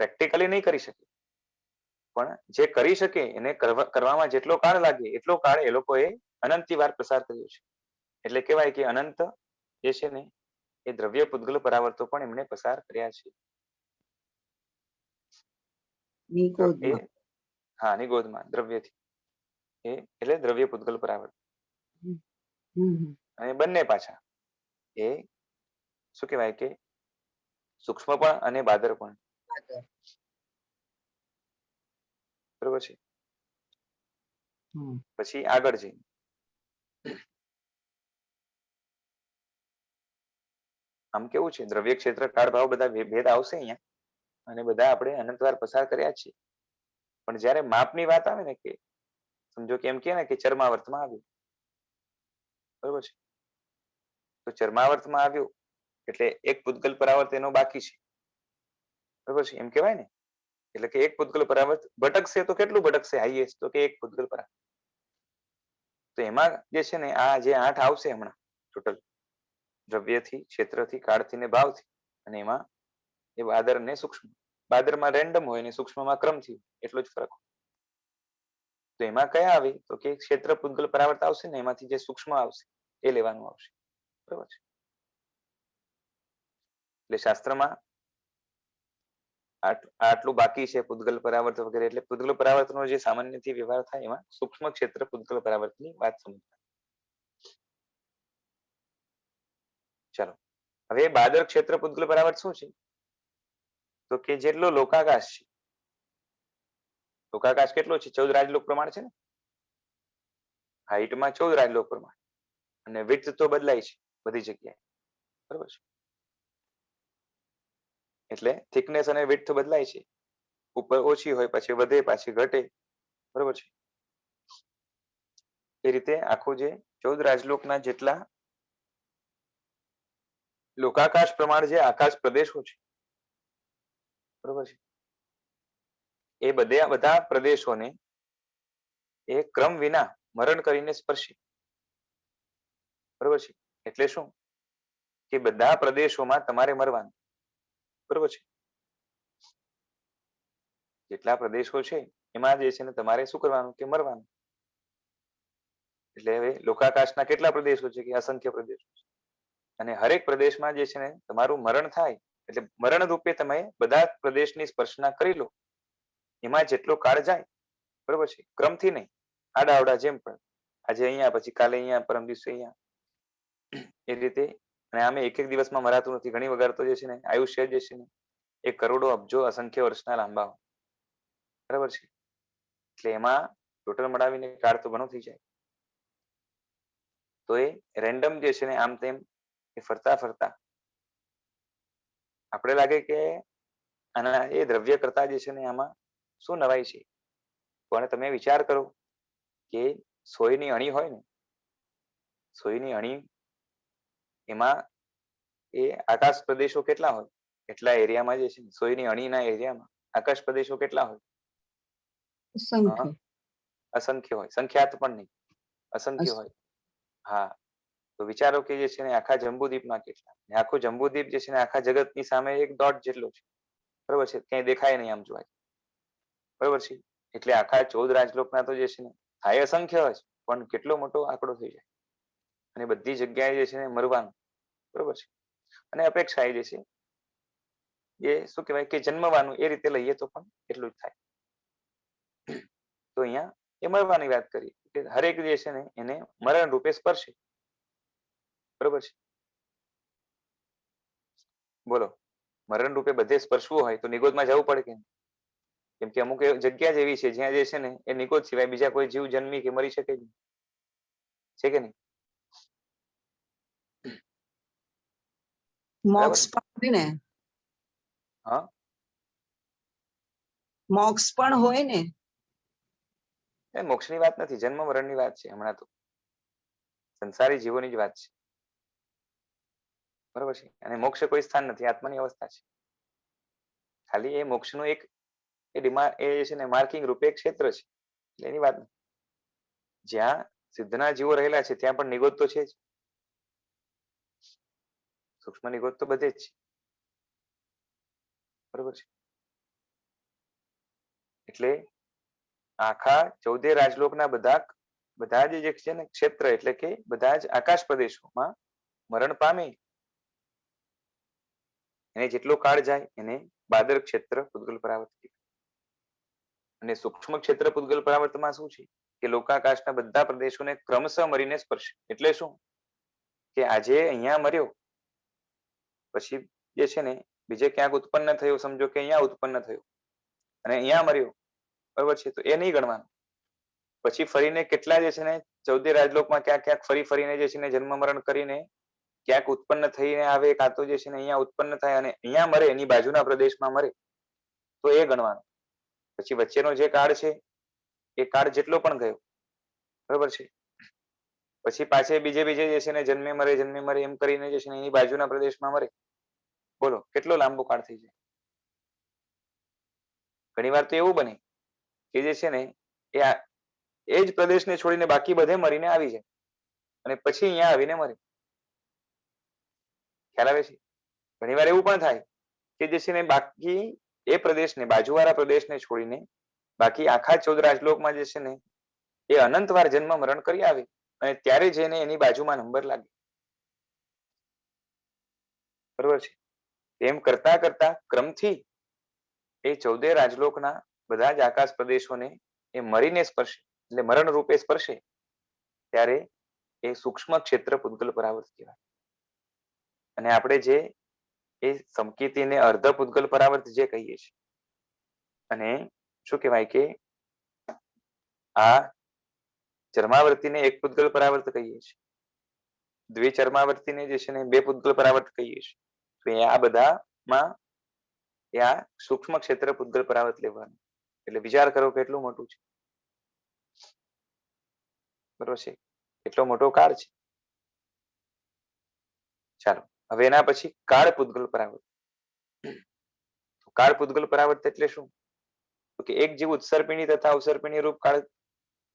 પ્રેક્ટિકલી નહીં કરી શકે પણ જે કરી શકે એને કરવામાં જેટલો કાળ લાગે એટલો કાળ એ લોકોએ અનંતી વાર પસાર કર્યો છે. એટલે કહેવાય કે અનંત જે છે ને એ દ્રવ્ય પૂતગલ પરાવર્તો પણ એમણે પસાર કર્યા છે. તો એ હા નિગોદમાં દ્રવ્યથી એ એટલે દ્રવ્ય પૂતગલ પરાવર્ત. અને બંને પાછા એ શું કહેવાય કે સૂક્ષ્મ પણ અને બાદર પણ. બરોબર છે. હમ. પછી આગળ જઈએ આમ કેવું છે દ્રવ્ય ક્ષેત્ર કાળ ભાવ બધા ભેદ આવશે અહીંયા અને બધા આપણે અનંતવાર પસાર કર્યા છે. પણ જ્યારે માપની વાત આવે ને કે સમજો કે એમ કે ને કે ચરમાવર્તમાં આવ્યું, બરોબર છે, તો ચરમાવર્તમાં આવ્યું એટલે એક પૂતગલ પરાવર્ત એનો બાકી છે, બરોબર છે, એમ કહેવાય ને. એટલે કે એક પૂતગલ પરાવર્ત ભટકશે તો કેટલું ભટકશે હાઈએસ્ટ, તો કે એક પૂતગલ પરાવર્ત. તો એમાં જે છે ને આ જે 8 આવશે હમણાં ટોટલ દ્રવ્યથી, ક્ષેત્રથી, કાળથી ને ભાવથી, અને એમાં એ બાદર ને સૂક્ષ્મ, બાદરમાં રેન્ડમ હોય ને સૂક્ષ્મમાં ક્રમથી, એટલો જ ફરક. તો એમાં કયા આવે તો કે ક્ષેત્ર પૂતગલ પરાવર્ત આવશે ને એમાંથી જે સૂક્ષ્મ આવશે એ લેવાનું આવશે, બરોબર છે. એટલે શાસ્ત્રમાં આટલું બાકી છે પૂતગલ પરાવર્ત વગેરે, એટલે પૂતગલ પરાવર્તનો જે સામાન્યથી વ્યવહાર થાય એમાં સૂક્ષ્મ ક્ષેત્ર પૂતગલ પરાવર્તની વાત સમજતા. ચાલો હવે બાદર ક્ષેત્ર પૂતગલ પરાવર્ત શું છે તો કે જેટલો લોકાકાશ છે, લોકાકાશ કેટલો છે 14 રાજલોક પ્રમાણ છે ને, હાઈટમાં 14 રાજલોક પ્રમાણ, અને વિડ્થ તો બદલાય છે બધી જગ્યાએ, બરોબર છે. એટલે થિકનેસ અને વિડ્થ બદલાય છે, ઉપર ઓછી હોય પછી વધે પાછી ઘટે, બરોબર છે. એ રીતે આખું જે 14 રાજલોકના જેટલા લોકાકાશ પ્રમાણ જે આકાશ પ્રદેશો છે, બરોબર છે, એ બધા પ્રદેશોને એ ક્રમ વિના મરણ કરીને સ્પર્શે, બરોબર છે. એટલે શું કે બધા પ્રદેશોમાં તમારે મરવાનું, બરોબર છે. જેટલા પ્રદેશો છે એમાં જે છે ને તમારે શું કરવાનું કે મરવાનું. એટલે હવે લોકાકાશના કેટલા પ્રદેશો છે કે અસંખ્ય પ્રદેશો છે, અને હરેક પ્રદેશમાં જે છે ને તમારું મરણ થાય એટલે મરણ રૂપે તમે બધા પ્રદેશની સ્પર્શના કરી લો, એમાં જેટલો કાળ જાય, બરોબર છે, ક્રમથી નહીં, આડાઅવડા જેમ પણ, આજે અહીંયા પછી કાલે અહીંયા, પરમ દિવસે અહીંયા, એ રીતે. અને આમે એક એક દિવસમાં મરાતું નથી, ઘણી વગર તો જે છે ને આયુષ્ય જે છે ને એ કરોડો અબજો અસંખ્ય વર્ષના લાંબા હોય, બરાબર છે. એટલે એમાં ટોટલ મળાવીને કાળ તો ઘણો થઈ જાય. તો એ રેન્ડમ જે છે ને આમ તેમ એ ફરતા ફરતા આપણે લાગે કે આના એ દ્રવ્ય કરતા જે છે ને આમાં શું નવાઈ છે, પણ તમે વિચાર કરો કે સોયની અણી હોય ને, સોયની અણી એમાં એ આકાશ પ્રદેશો કેટલા હોય, એટલા એરિયામાં જે છે સોયની અણીના એરિયામાં આકાશ પ્રદેશો કેટલા હોય, અસંખ્ય હોય, સંખ્યાત પણ નહીં, અસંખ્ય હોય. હા, તો વિચારો કે જે છે ને આખા જંબુદ્વીપમાં કેટલા, આખું જંબુદ્વીપ જે છે ને આખા જગતની સામે એક ડોટ જેટલો છે, બરોબર છે, ક્યાંય દેખાય નહીં આમ જોવાય, બરોબર છે. એટલે આખા 14 રાજલોકના તો જે છે ને થાય અસંખ્ય હોય પણ કેટલો મોટો આંકડો થઈ જાય, અને બધી જગ્યાએ જે છે ને મરવાનું, બરોબર છે. અને અપેક્ષા એ જે છે એ શું કહેવાય કે જન્મવાનું, એ રીતે લઈએ તો પણ એટલું જ થાય. તો અહીંયા એ મરવાની વાત કરી કે હરેક જે છે ને એને મરણ રૂપે સ્પર્શે, બરોબર છે. બોલો, મરણ રૂપે બધે સ્પર્શવું હોય તો નિગોદમાં જવું પડે કે, કેમ કે અમુક જગ્યા જ એવી છે જ્યાં જે છે ને એ નિગોદ સિવાય બીજા કોઈ જીવ જન્મી કે મરી શકે નહીં, છે કે નહીં? મોક્ષ પણ હોય ને, હા, મોક્ષ પણ હોય ને. એ મોક્ષની વાત નથી, જન્મ મરણની વાત છે હમણાં તો, સંસારી જીવોની જ વાત છે, બરોબર છે. અને મોક્ષ કોઈ સ્થાન નથી, આત્માની અવસ્થા છે. ખાલી એ મોક્ષનું એક એ છે ને માર્કિંગ રૂપે એક ક્ષેત્ર છે, એટલે એની વાત. જ્યાં સિદ્ધના જીવો રહેલા છે ત્યાં પણ નિગોદ તો છે જ, સૂક્ષ્મ નિગોદ તો બધે જ છે, બરોબર છે. એટલે આખા 14 રાજલોકના બધા જે છે ને ક્ષેત્ર એટલે કે બધા જ આકાશ પ્રદેશોમાં મરણ પામે એને જેટલો કાળ જાય એને બાદર ક્ષેત્ર પૂતગલ પરાવર્ત કહેવાય. અને સૂક્ષ્મ ક્ષેત્ર પૂતગલ પરાવર્તમાં શું છે કે લોકાકાશના બધા પ્રદેશોને ક્રમશઃ મરીને સ્પર્શે. એટલે શું કે આજે અહીંયા મર્યો પછી જે છે ને બીજે ક્યાંક ઉત્પન્ન થયો, સમજો કે અહીંયા ઉત્પન્ન થયો અને અહીંયા મર્યો, બરોબર છે, તો એ નહીં ગણવાનું. પછી ફરીને કેટલા જે છે ને 14 રાજલોકમાં ક્યાંક ક્યાંક ફરી ફરીને જે છે ને જન્મ મરણ કરીને ક્યાંક ઉત્પન્ન થઈને આવે, કાં તો જે છે ને અહીંયા ઉત્પન્ન થાય અને અહીંયા મરે, એની બાજુના પ્રદેશમાં મરે, તો એ ગણવાનું. પછી વચ્ચેનો જે કાળ છે એ કાળ જેટલો પણ ગયો, બરોબર છે, પછી પાછે બીજે બીજે જે છે ને જન્મે મરે એમ કરીને જે છે ને એની બાજુના પ્રદેશમાં મરે, બોલો કેટલો લાંબો કાળ થઈ જાય. ઘણી વાર તો એવું બને કે જે છે ને એ જ પ્રદેશને છોડીને બાકી બધે મરીને આવી જાય અને પછી અહીંયા આવીને મરે. ખ્યાલ આવે છે? ઘણી વાર એવું પણ થાય કે જે છે ને બાકી એ પ્રદેશને, બાજુવાળા પ્રદેશને છોડીને બાકી આખા 14 રાજલોકમાં જે છે ને એ અનંતવાર જન્મ મરણ કરી આવે અને ત્યારે જઈને એની બાજુમાં નંબર લાગે, બરોબર છે. એમ કરતા કરતા ક્રમથી એ 14 રાજલોકના બધા જ આકાશ પ્રદેશોને એ મરીને સ્પર્શે, એટલે મરણ રૂપે સ્પર્શે, ત્યારે એ સૂક્ષ્મ ક્ષેત્ર પૂતગલ પરાવર્ત કહેવાય. અને આપણે જે એ સમકીતીને અર્ધ પૂતગલ પરાવર્ત જે કહીએ છીએ, અને શું કહેવાય કે આ ચર્માવર્તીને એક પૂતગલ પરાવર્ત કહીએ છીએ, દ્વિચર્માવર્તીને જે છે ને 2 પૂતગલ પરાવર્ત કહીએ છીએ. તો આ બધામાં આ સૂક્ષ્મ ક્ષેત્ર પૂતગલ પરાવર્ત લેવાનું. એટલે વિચાર કરો કેટલું મોટું છે, બરોબર છે, એટલો મોટો કાળ છે. ચાલો હવે એના પછી કાળ પૂતગલ પરાવર્ત. કાળ પૂતગલ પરાવર્ત એટલે શું? તો કે એક જીવ ઉત્સર્પિણી તથા અવસર્પિણી રૂપ કાળ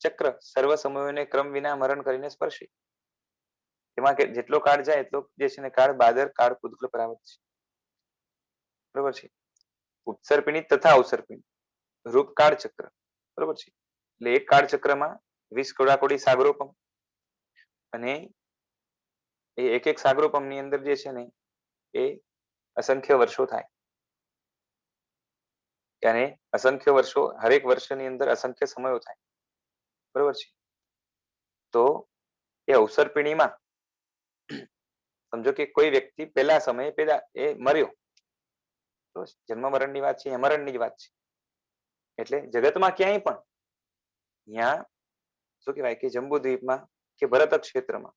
ચક્ર સર્વ સમયોને ક્રમ વિના મરણ કરીને સ્પર્શે. એમાં કે જેટલો કાળ જાય એટલો જે છે ને કાળ બાદર કાળ પૂતગલ પરાવર્ત છે, બરોબર છે. ઉત્સર્પિણી તથા અવસર્પિણી રૂપ કાળ ચક્ર, બરોબર છે. એટલે એક કાળ ચક્રમાં 20 કોડાકોડી સાગરોપમ અને એ એક એક સાગરોપમની અંદર જે છે ને એ અસંખ્ય વર્ષો થાય, અને અસંખ્ય વર્ષો, હરેક વર્ષની અંદર અસંખ્ય સમયો થાય, બરોબર છે. તો એ અવસર્પિણીમાં સમજો કે કોઈ વ્યક્તિ પહેલા સમયે એ મર્યો, જન્મ મરણની વાત છે, મરણની જ વાત છે. એટલે જગતમાં ક્યાંય પણ ત્યાં શું કહેવાય કે જંબુદ્વીપમાં કે ભરત ક્ષેત્રમાં,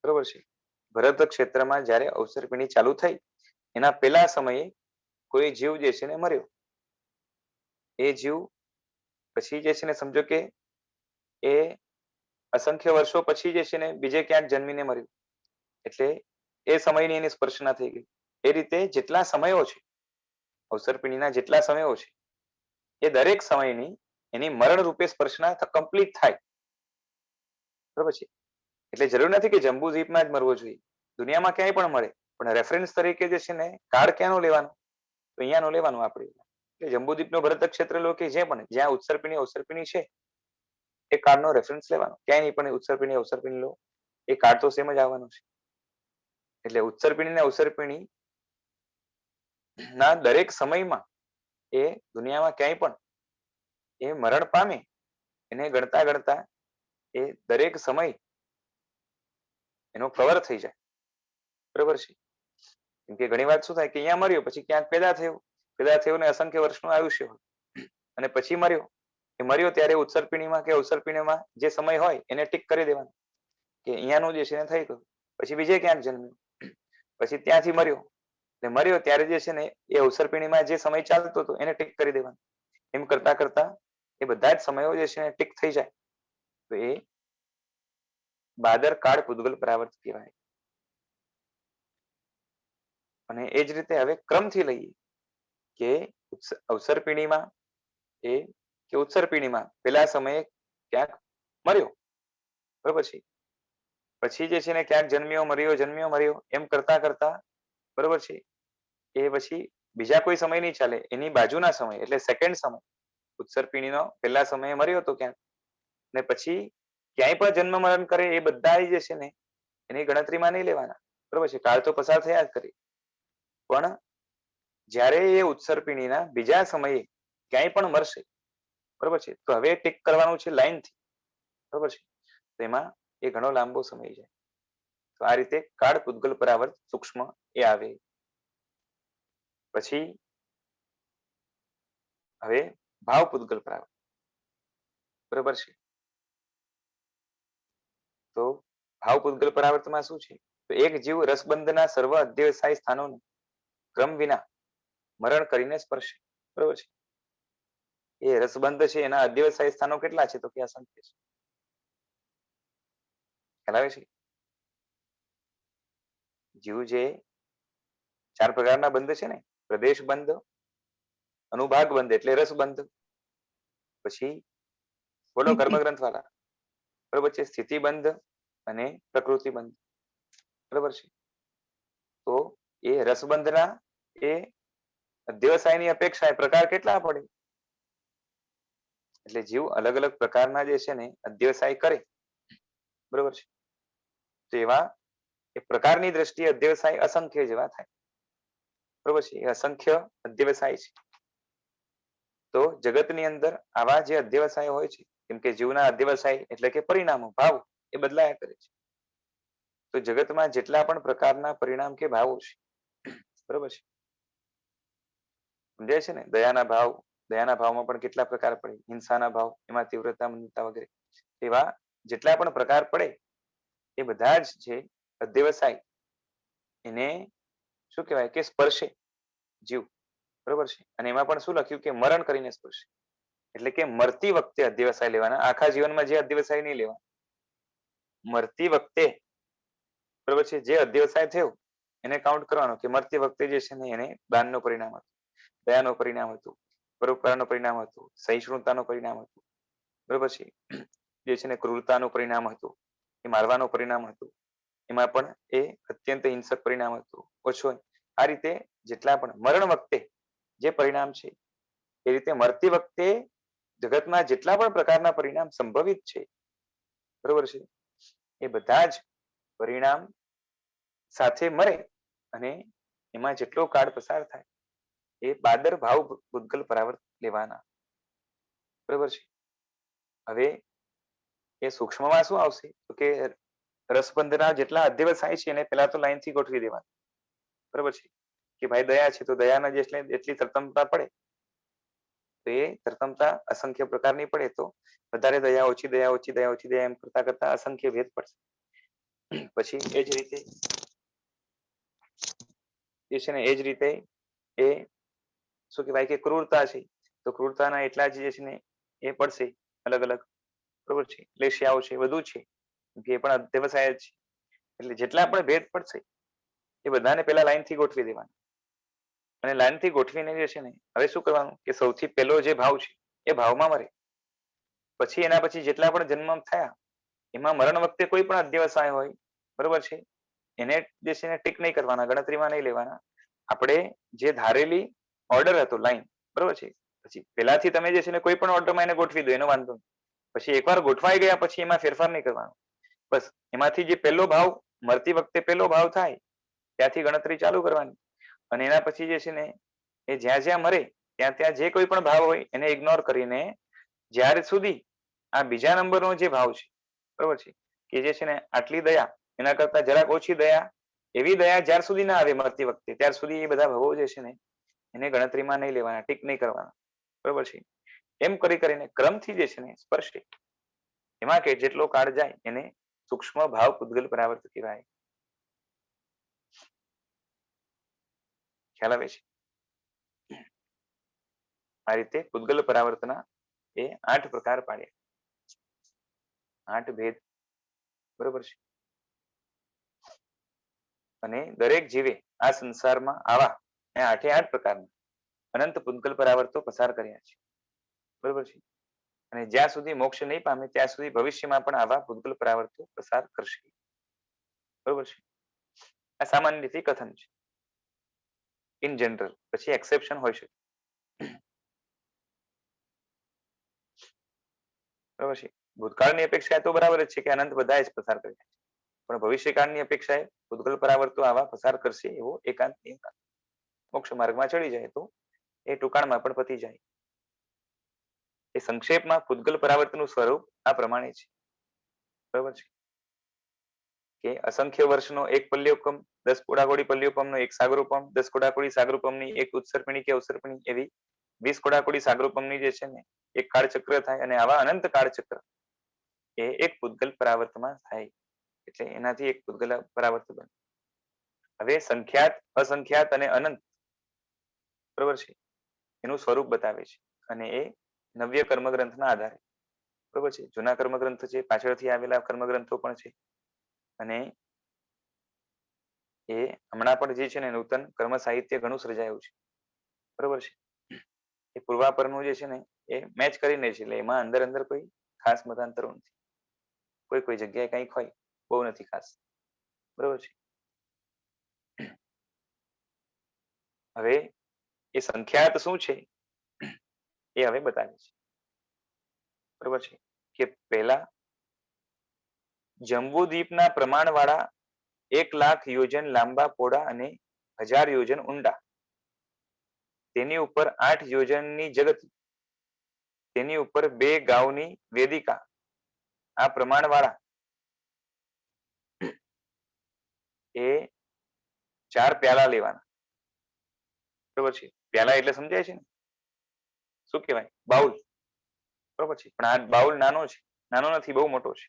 બરોબર છે, ભરત ક્ષેત્રમાં જ્યારે અવસર્પિણી ચાલુ થઈ એના પહેલા સમયે કોઈ જીવ જે છે ને મર્યો, એ જીવ પછી જે છે ને સમજો કે એ અસંખ્ય વર્ષો પછી જે છે ને બીજે ક્યાંક જન્મીને મર્યું, એટલે એ સમયની એની સ્પર્શના થઈ ગઈ. એ રીતે જેટલા સમયો છે, અવસર્પિણીના જેટલા સમયો છે, એ દરેક સમયની એની મરણ રૂપે સ્પર્શના કમ્પ્લીટ થાય, બરોબર છે. એટલે જરૂર નથી કે જંબુદ્વીપમાં જ મરવો જોઈએ, દુનિયામાં ક્યાંય પણ મળે, પણ રેફરન્સ તરીકે જે છે ને કાળ ક્યાંનો લેવાનો? તો અહીંયાનો લેવાનો આપણે. એટલે જંબુદ્વીપનો ભરત ક્ષેત્ર લો કે જે પણ જ્યાં ઉત્સર્પિણી અવસર્પિણી છે એ કાળનો રેફરન્સ લેવાનો. ક્યાંય નહીં પણ ઉત્સર્પિણી અવસર્પિણી લો, એ કાળ તો સેમ જ આવવાનો છે. એટલે ઉત્સર્પિણી ને અવસર્પિણી ના દરેક સમયમાં એ દુનિયામાં ક્યાંય પણ એ મરણ પામે, એને ગણતા ગણતા એ દરેક સમય એનો કવર થઈ જાય, બરોબર છે. કેમ કે ઘણી વાર શું થાય કે અહીંયા મર્યો પછી ક્યાંક પેદા થયો ને અસંખ્ય વર્ષનું આયુષ્ય હોય અને પછી મર્યો, એ મર્યો ત્યારે ઉત્સર્પિણીમાં કે અવસર્પિણીમાં જે સમય હોય એને ટીક કરી દેવાનો કે અહીંયાનું જે છે ને થઈ ગયું, પછી બીજે ક્યાંક જન્મ્યો, પછી ત્યાંથી મર્યો, એટલે મર્યો ત્યારે જે છે ને એ અવસર્પિણીમાં જે સમય ચાલતો હતો એને ટીક કરી દેવાનો. એમ કરતા કરતા એ બધા જ સમયો જે છે ને ટીક થઈ જાય, તો એ બાદર કાળ પૂતગલ પરાવર્ત કહેવાય. અને એ જ રીતે હવે ક્રમથી લઈએ કે અવસર્પિણીમાં એ કે ઉત્સર્પિણીમાં પેલા સમયે ક્યાંક મર્યો, બરોબર છે, પછી જે છે ને ક્યાંક જન્મ્યો મર્યો એમ કરતા કરતા, બરોબર છે, એ પછી બીજા કોઈ સમય નહીં ચાલે, એની બાજુના સમય એટલે સેકન્ડ સમય, ઉત્સર્પિણીનો પહેલા સમયે મર્યો તો ક્યાંક, ને પછી ક્યાંય પણ જન્મ મરણ કરે એ બધા જે છે ને એની ગણતરીમાં નહીં લેવાના, બરોબર છે. કાળ તો પસાર થયા જ કરે, પણ જ્યારે એ ઉત્સર્પિણીના બીજા સમયે ક્યાંય પણ મરશે, બરોબર છે, તો હવે ટીક કરવાનું છે લાઈનથી, બરોબર છે. તો એમાં એ ઘણો લાંબો સમય જાય. તો આ રીતે કાળ પૂતગલ પરાવર્ત સૂક્ષ્મ એ આવે. પછી હવે ભાવ પૂતગલ પરાવર્ત, બરોબર છે. તો ભાવ પૂતગલ પરાવર્તમાં શું છે? તો એક જીવ રસબંધના સર્વ અધ્યવસાય સ્થાનોને ક્રમ વિના મરણ કરીને સ્પર્શે, બરોબર છે. એ રસબંધ છે એના અધ્યવસાય સ્થાનો કેટલા છે? તો કે અસંખ્ય છે. ખ્યાલ આવે છે? જીવ જે 4 પ્રકારના બંધ છે ને, પ્રદેશ બંધ, અનુભાગ બંધ એટલે રસબંધ, પછી બોલો કર્મગ્રંથ વાળા, બરોબર છે, સ્થિતિ બંધ અને પ્રકૃતિ બંધ, બરોબર છે. તો એ રસબંધના એ અધ્યવસાયની અપેક્ષા પ્રકાર કેટલા પડે? એટલે જીવ અલગ અલગ પ્રકારના જે છે ને અધ્યવસાય કરે, બરોબર છે. તો એવા એ પ્રકારની દ્રષ્ટિએ અધ્યવસાય અસંખ્ય જેવા થાય, બરોબર છે. એ અસંખ્ય અધ્યવસાય છે. તો જગતની અંદર આવા જે અધ્યવસાય હોય છે, કેમ કે જીવના અધ્યવસાય એટલે કે પરિણામો, ભાવ એ બદલાયા કરે છે. તો જગતમાં જેટલા પણ પ્રકારના પરિણામ કે ભાવો છે, બરોબર છે, સમજાય છે ને? દયાના ભાવમાં પણ કેટલા પ્રકાર પડે, હિંસાના ભાવ, એમાં તીવ્રતા, મંદતા વગેરે, એવા જેટલા પણ પ્રકાર પડે એ બધા જ છે અધ્યવસાય એને શું કહેવાય કે સ્પર્શે જીવ, બરોબર છે. અને એમાં પણ શું લખ્યું કે મરણ કરીને સ્પર્શે, એટલે કે મરતી વખતે અધ્યવસાય લેવાના, આખા જીવનમાં જે અધ્યવસાય નહીં લેવાના, મરતી વખતે, બરોબર છે, જે અધ્યવસાય થયો એને કાઉન્ટ કરવાનો કે મરતી વખતે જે છે ને એને દાનનું પરિણામ હતું, દયાનું પરિણામ હતું, પરોપકારનું પરિણામ હતું, સહિષ્ણુતાનું પરિણામ હતું, બરોબર છે, જે છે ને ક્રૂરતાનું પરિણામ હતું, એ મારવાનું પરિણામ હતું, એમાં પણ એ અત્યંત હિંસક પરિણામ હતું, ઓછો. આ રીતે જેટલા પણ મરણ વખતે જે પરિણામ છે એ રીતે મરતી વખતે જગતમાં જેટલા પણ પ્રકારના પરિણામ સંભવિત છે, બરોબર છે, એ બધા જ પરિણામ સાથે મરે અને એમાં જેટલો કાળ પસાર થાય એ બાદર ભાવ પૂતગલ પરાવર્ત લેવાના, બરોબર છે. હવે એ સૂક્ષ્મમાં શું આવશે? તો કે રસબંધના જેટલા અધ્યવસાય છે એને પેલા તો લાઈન થી ગોઠવી દેવાના, બરોબર છે, કે ભાઈ દયા છે તો દયાના જેટલી તરતમતા પડે તો એ તરતમતા અસંખ્ય પ્રકારની પડે, તો વધારે દયા, ઓછી દયા, ઓછી દયા, ઓછી દયા, એમ કરતા કરતા અસંખ્ય ભેદ પડશે. પછી એ જ રીતે એ છે ને એ જ રીતે એ શું કહેવાય કે ક્રૂરતા છે, તો ક્રૂરતાના એટલા જ જે છે ને એ પડશે અલગ અલગ, બરોબર છે, લેશિયાઓ છે, બધું છે, એ પણ અધ્યવસાય જ છે. એટલે જેટલા પણ ભેદ પડશે એ બધાને પેલા લાઈન થી ગોઠવી દેવાના, અને લાઈન થી ગોઠવીને જે છે ને હવે શું કરવાનું કે સૌથી પહેલો જે ભાવ છે એ ભાવમાં મરે, પછી એના પછી જેટલા પણ જન્મ થયા એમાં મરણ વખતે કોઈ પણ અધ્યવસાય હોય, બરોબર છે, એને જે છે ને ટીક નહીં કરવાના, ગણતરીમાં નહીં લેવાના. આપણે જે ધારેલી ઓર્ડર હતો લાઈન, બરોબર છે, પછી પેલાથી તમે જે છે ને કોઈ પણ ઓર્ડરમાં એને ગોઠવી દો, એનો વાંધો નહીં. પછી એકવાર ગોઠવાઈ ગયા પછી એમાં ફેરફાર નહીં કરવાનો, બસ એમાંથી જે પહેલો ભાવ મરતી વખતે પહેલો ભાવ થાય ત્યાંથી ગણતરી ચાલુ કરવાની, અને એના પછી જે છે ને એ જ્યાં જ્યાં મરે ત્યાં ત્યાં જે કોઈ પણ ભાવ હોય એને ઇગ્નોર કરીને જ્યાર સુધી આ બીજા નંબરનો જે ભાવ છે, બરોબર છે, કે જે છે ને આટલી દયા એના કરતા જરાક ઓછી દયા, એવી દયા જ્યાર સુધી ના આવે મરતી વખતે ત્યાર સુધી એ બધા ભાવો જે છે ને એને ગણતરીમાં નહીં લેવાના, ટીક નહીં કરવાના, બરોબર છે. એમ કરી કરીને ક્રમથી જે છે ને સ્પર્શે, એમાં કે જેટલો કાળ જાય એને સૂક્ષ્મ ભાવ પૂતગલ પરાવર્ત કહેવાય. ખ્યાલ આવે છે? આ રીતે પૂતગલ પરાવર્તના એ 8 પ્રકાર પાડ્યા, 8 ભેદ, બરોબર છે. અને દરેક જીવે આ સંસારમાં આવા 8 પ્રકારના અનંત પૂતગલ પરાવર્તો પસાર કર્યા છે, બરોબર છે. અને જ્યાં સુધી મોક્ષ નહીં પામે ત્યાં સુધી ભવિષ્યમાં પણ આવા પૂતગલ પરાવર્તો પસાર કરશે, બરોબર છે. આ સામાન્ય રીતે કથન છે ઇન જનરલ, પછી એક્સેપ્શન હોય શકે, બરોબર છે. ભૂતકાળની અપેક્ષા તો બરાબર જ છે કે અનંત બધા જ પસાર કર્યા છે, પણ ભવિષ્યકાળની અપેક્ષાએ પૂતગલ પરાવર્તો આવા પસાર કરશે એવો એકાંત મોક્ષ માર્ગમાં ચડી જાય તો એ ટૂંકાણમાં પણ પતી જાય. એ સંક્ષેપમાં પૂતગલ પરાવર્તનનું સ્વરૂપ આ પ્રમાણે છે, બરોબર છે. કે અસંખ્ય વર્ષનો એક પલ્યોપમ, 10 કોડાકોડી પલ્યોપમનો એક સાગરોપમ, 10 કોડાકોડી સાગરોપમની એક ઉત્સર્પિણી કે અવસર્પિણી, એવી 20 કોડાકોડી સાગરોપમની જે છે ને એક કાળચક્ર થાય, અને આવા અનંત કાળચક્ર એ એક પૂતગલ પરાવર્તમાં થાય, એટલે એનાથી એક પૂતગલ પરાવર્ત બને. હવે સંખ્યાત, અસંખ્યાત અને અનંત, બરોબર છે, એનું સ્વરૂપ બતાવે છે, અને એ નવ્ય કર્મગ્રંથના આધારે, બરોબર છે. જૂના કર્મગ્રંથ છે, પાછળથી આવેલા કર્મગ્રંથો પણ છે, અને એ હમણાં પણ જે છે ને નૂતન કર્મ સાહિત્ય ઘણું સર્જાયું છે, બરોબર છે. એ પૂર્વાપરનું જે છે ને એ મેચ કરીને છે, એટલે એમાં અંદર અંદર કોઈ ખાસ મતાંતરો નથી, કોઈ કોઈ જગ્યાએ કંઈક હોય, બહુ નથી ખાસ, બરોબર છે. હવે એ સંખ્યાત શું છે એ હવે બતાવે છે, બરોબર છે, કે પહેલા જંબુદ્વીપના પ્રમાણવાળા 1,00,000 યોજન લાંબા પહોળા અને 1000 યોજન ઊંડા, તેની ઉપર 8 યોજનની જગતી, તેની ઉપર 2 ગાઉની વેદિકા, આ પ્રમાણવાળા એ 4 પ્યાલા લેવાના, બરોબર છે. પ્યાલા એટલે સમજાય છે ને, શું કહેવાય? બાઉલ, બરોબર છે. પણ આ બાઉલ નાનો છે, નાનો નથી, બહુ મોટો છે.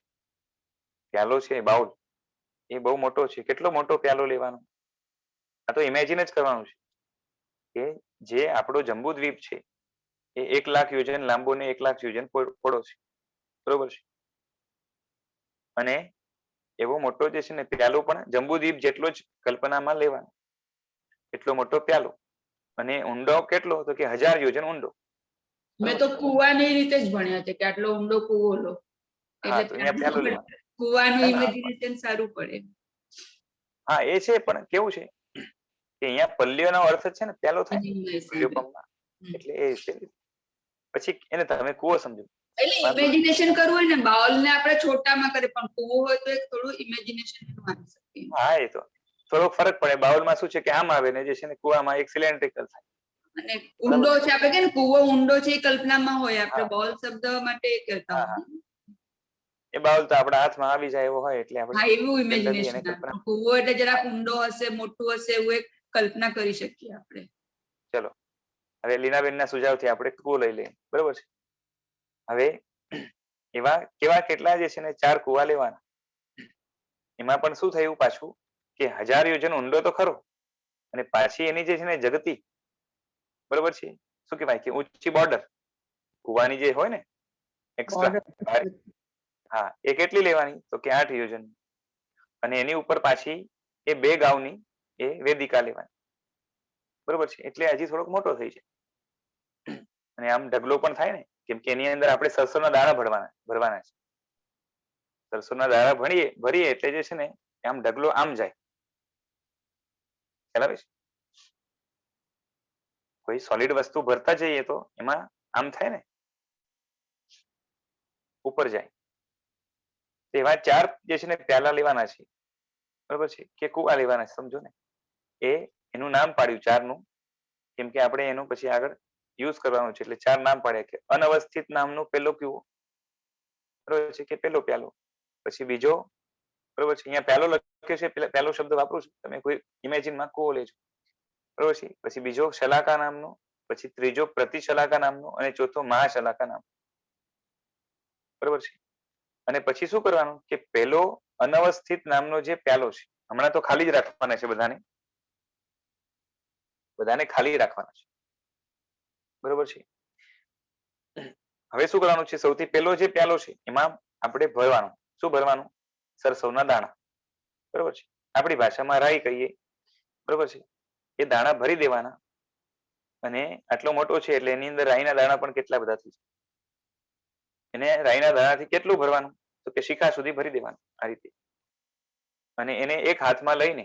પ્યાલો છે બાઉલ, એ બહુ મોટો છે. કેટલો મોટો પ્યાલો લેવાનો? આ તો ઇમેજિન જ કરવાનું છે કે જે આપણો જંબુદ્વીપ છે એ 1,00,000 યોજન લાંબો ને 1,00,000 યોજન પહોળો છે, બરોબર છે. અને એવો મોટો જે છે ને પ્યાલો પણ જંબુદ્વીપ જેટલો જ કલ્પનામાં લેવાનો, એટલો મોટો પ્યાલો. અને ઊંડો કેટલો? તો કે 1000 યોજન ઊંડો. મેં તો કુવાની રીતે જ ભણ્યા છે કે આટલો ઊંડો કુવો લો, હા, તો અહીંયા પ્યાલો લેવાનો. કુવાનું ના, ના, ઇમેજિનેશન સારું પડે. હા એ છે, પણ કેવું છે કે અહીંયા પલ્લીઓનો અર્થ જ છે ને પ્યાલો થાય ને Animal હિસાબે. પલ્લીઓપમમાં, એટલે એ છે. પછી એને તમે કુવો સમજો. એટલે ઇમેજિનેશન કરવું હોય ને, બાઉલ ને આપણે છોટામાં કરે, પણ કુવો હોય તો એક થોડું ઇમેજિનેશન આવી શકે. હા, એ તો થોડો ફરક પડે. બાઉલમાં શું છે કે આમ આવે ને જે છે ને કુવામાં એક સિલિન્ડ્રિકલ થાય. અને ઊંડો છે, આપણે કે ને કુવો ઊંડો છે એ કલ્પનામાં હોય, આપણે હા. બાઉલ શબ્દ માટે એ કહેતા હા, હા. હોય. એ બાઉલ તો આપણા હાથમાં આવી જાય એવો હોય, એટલે આપણે હા, એવું generally એને ઇમેજિનેશન. કલ્પના. કુવો એટલે જરાક ઊંડો હશે, મોટું હશે, એવું એક કલ્પના કરી શકીએ આપણે. ચલો, હવે લીનાબેનના સુઝાવથી આપણે કુવો લઈ લઈએ, બરોબર છે. હવે એવા કેવા કેટલા જે છે ને 4 કુવા લેવાના. એમાં પણ શું થયું પાછું કે 1000 યોજન ઊંડો તો ખરો, અને પાછી એની જે છે ને જગતી, બરોબર છે, શું કહેવાય કે ઊંચી બોર્ડર કુવાની જે હોય ને એક્સ્ટ્રા, હા, એ કેટલી લેવાની? તો કે 8 યોજન. અને એની ઉપર પાછી એ 2 ગાઉની એ વેદિકા લેવાની, બરોબર છે. એટલે હજી થોડોક મોટો થઈ જાય, અને આમ ઢગલો પણ થાય ને, કેમ કે એની અંદર આપણે સરસોના દાણા ભરવાના છે. સરસોના દાણા ભરીએ એટલે જે છે ને આમ ઢગલો આમ જાય. ખ્યાલ આવે છે? કોઈ સોલિડ વસ્તુ ભરતા જઈએ તો એમાં આમ થાય ને, ઉપર જાય. એવા 4 જે છે ને પ્યાલા લેવાના છે, બરોબર છે, કે કુવા લેવાના છે, સમજો ને. એ એનું નામ પાડ્યું 4 નું, કેમ કે આપણે એનું પછી આગળ યુઝ કરવાનું છે, એટલે 4 નામ પાડ્યા કે અનવસ્થિત નામનો પહેલો કુવો, બરોબર છે, કે પહેલો પ્યાલો. પછી બીજો, બરોબર છે, અહીંયા પ્યાલો લખ્યો છે, પહેલો શબ્દ વાપરું છું, તમે કોઈ ઇમેજિનમાં કુવો લેજો, બરોબર છે. પછી બીજો શલાકા નામનો, પછી ત્રીજો પ્રતિશલાકા નામનો, અને ચોથો મહાશલાકા નામ, બરોબર છે. અને પછી શું કરવાનું કે પહેલો અનવસ્થિત નામનો જે પ્યાલો છે, હમણાં તો ખાલી જ રાખવાના છે, બધાને ખાલી રાખવાના છે, બરોબર છે. હવે શું કરવાનું છે? સૌથી પહેલો જે પ્યાલો છે એમાં આપણે ભરવાનું, શું ભરવાનું? સરસવના દાણા, બરોબર છે. આપણી ભાષામાં રાઈ કહીએ, બરોબર છે. એ દાણા ભરી દેવાના, અને આટલો મોટો છે એટલે એની અંદર રાઈના દાણા પણ કેટલા બધા થઈ જાય. એને રાઈના દાણાથી કેટલું ભરવાનું? તો કે શિખા સુધી ભરી દેવાનું, આ રીતે. અને એને એક હાથમાં લઈને,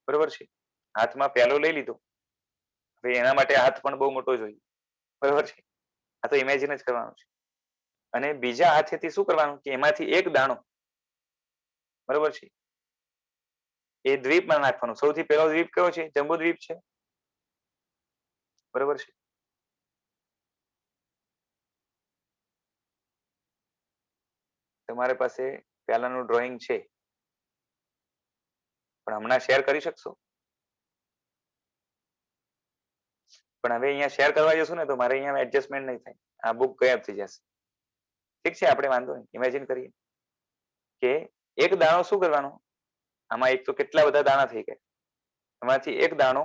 બરોબર છે, હાથમાં પ્યાલો લઈ લીધો. હવે એના માટે હાથ પણ બહુ મોટો જોઈએ, બરોબર છે. આ તો ઇમેજિન જ કરવાનું છે. અને બીજા હાથેથી શું કરવાનું કે એમાંથી એક દાણો, બરોબર છે, એ દ્વીપમાં નાખવાનું. સૌથી પહેલો દ્વીપ કયો છે? જંબુદ્વીપ છે, બરોબર છે. તમારી પાસે પ્યાલાનું ડ્રોઈંગ છે, પણ હમણાં શેર કરી શકશો? પણ હવે અહીંયા શેર કરવા જશું ને તો મારે અહીંયા એડજસ્ટમેન્ટ નહીં થાય, આ બુક ગાયબ થઈ જશે. ઠીક છે, આપણે વાંધો નહીં, ઇમેજિન કરીએ કે એક દાણો શું કરવાનો, આમાં એક તો કેટલા બધા દાણા થઈ ગયા, એમાંથી એક દાણો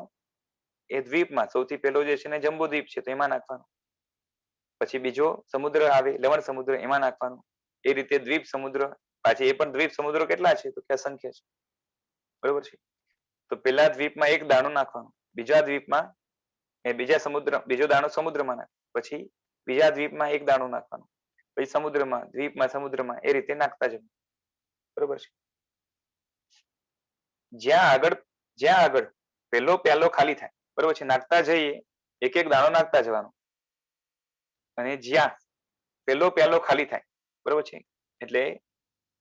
એ દ્વીપમાં, સૌથી પહેલો જે છે ને જંબુ દ્વીપ છે તો એમાં નાખવાનો, પછી બીજો સમુદ્ર આવે લવણ સમુદ્ર એમાં નાખવાનો, એ રીતે દ્વીપ સમુદ્ર, પાછી એ પણ દ્વીપ સમુદ્રો કેટલા છે તો કે અસંખ્ય છે, બરોબર છે. તો પેલા દ્વીપમાં એક દાણો નાખવાનો, બીજા દ્વીપમાં બીજા સમુદ્ર, બીજો દાણો સમુદ્રમાં નાખ, પછી બીજા દ્વીપમાં એક દાણો નાખવાનો, પછી સમુદ્રમાં, દ્વીપમાં, સમુદ્રમાં, એ રીતે નાખતા જવું, બરોબર છે. જ્યાં આગળ પહેલો પ્યાલો ખાલી થાય, બરોબર છે, નાખતા જઈએ, એક એક દાણો નાખતા જવાનો, અને જ્યાં પહેલો પ્યાલો ખાલી થાય, બરોબર છે, એટલે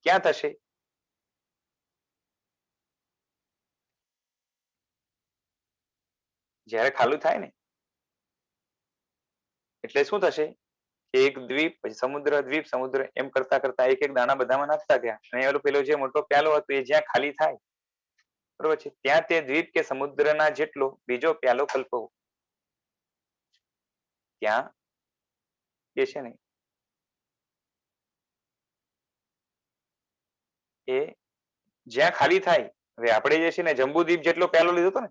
ક્યાં થશે, જ્યારે ખાલી થાય ને એટલે શું થશે કે એક દ્વીપ, પછી સમુદ્ર, દ્વીપ, સમુદ્ર, એમ કરતા કરતા એક એક દાણા બધામાં નાખતા ગયા, અને પેલો જે મોટો પ્યાલો હતો એ જ્યાં ખાલી થાય, બરોબર છે, ત્યાં તે દ્વીપ કે સમુદ્રના જેટલો બીજો પ્યાલો કલ્પવો, ત્યાં જે છે ને એ જ્યાં ખાલી થાય, હવે આપણે જે છે ને જંબુદ્વીપ જેટલો પ્યાલો લીધો હતો ને,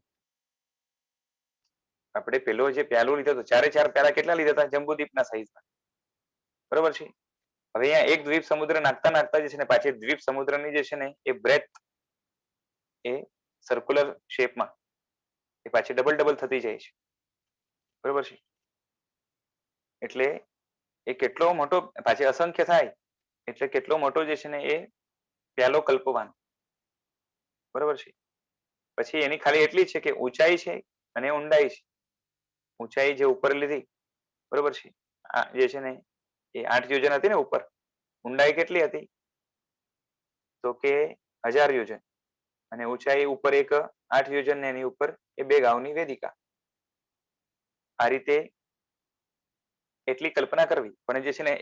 આપણે પેલો જે પ્યાલો લીધો હતો, ચારે ચાર પ્યાલા કેટલા લીધા હતા જંબુદ્વીપના સાઈઝના, બરોબર છે. હવે અહીંયા એક દ્વીપ સમુદ્ર નાખતા નાખતા જે છે ને પાછી દ્વીપ સમુદ્રની જે છે ને એ બ્રેથ એ સર્ક્યુલર શેપમાં એ પાછી ડબલ ડબલ થતી જાય છે, બરોબર છે. એટલે એ કેટલો મોટો, પાછી અસંખ્ય થાય એટલે કેટલો મોટો જે છે ને એ પ્યાલો કલ્પવાનો, બરોબર છે. પછી એની ખાલી એટલી છે કે ઊંચાઈ છે અને ઊંડાઈ છે. ઊંચાઈ જે ઉપર લીધી, બરોબર છે, આ જે છે ને એ 8 યોજન હતી ને ઉપર, ઊંડાઈ કેટલી હતી તો કે 1000 યોજન, અને ઊંચાઈ ઉપર એક 8 યોજન ને એની ઉપર એ 2 ગાઉની વેદિકા, આ રીતે એટલી કલ્પના કરવી. પણ જે છે ને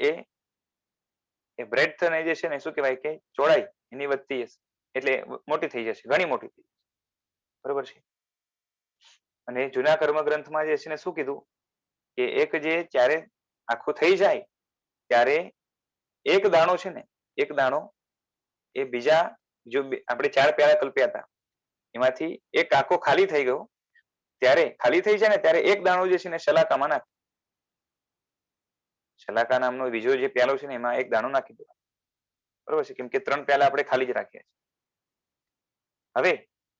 એ બ્રેડથ ને જે છે ને શું કહેવાય કે ચોડાઈ એની વધતી જશે, એટલે મોટી થઈ જશે, ઘણી મોટી થઈ જશે, બરોબર છે. અને જૂના કર્મગ્રંથમાં જે છે ને શું કીધું કે એક જે જ્યારે આખું થઈ જાય ત્યારે એક દાણો છે ને, એક દાણો એ બીજા, જો આપણે 4 પ્યાલા કલ્પ્યા હતા એમાંથી એક આખો ખાલી થઈ ગયો, ત્યારે ખાલી થઈ જાય ને ત્યારે એક દાણો જે છે ને શલાકામાં નાખ, શલાકા નામનો બીજો જે પ્યાલો છે ને એમાં એક દાણો નાખી દેવાનો, બરોબર છે, કેમ કે 3 પ્યાલા આપણે ખાલી જ રાખ્યા છે. હવે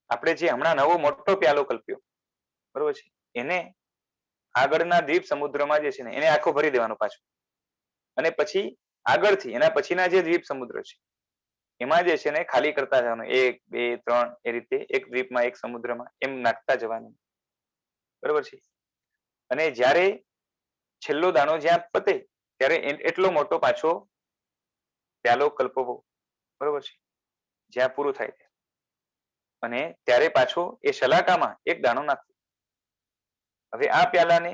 આપણે જે હમણાં નવો મોટો પ્યાલો કલ્પ્યો, બરોબર છે, એને આગળના દ્વીપ સમુદ્રમાં જે છે ને એને આખો ભરી દેવાનો પાછો, અને પછી આગળથી એના પછીના જે દ્વીપ સમુદ્ર છે એમાં જે છે ને ખાલી કરતા જવાનું, 1 2 3 એ રીતે એક દ્વીપમાં, એક સમુદ્રમાં, એમ નાખતા જવાનું, બરોબર છે. અને જ્યારે છેલ્લો દાણો જ્યાં પતે ત્યારે એટલો મોટો પાછો પ્યાલો કલ્પવો, બરોબર છે, જ્યાં પૂરું થાય ત્યાં, અને ત્યારે પાછો એ શલાકામાં એક દાણો નાખવો. હવે આ પ્યાલાને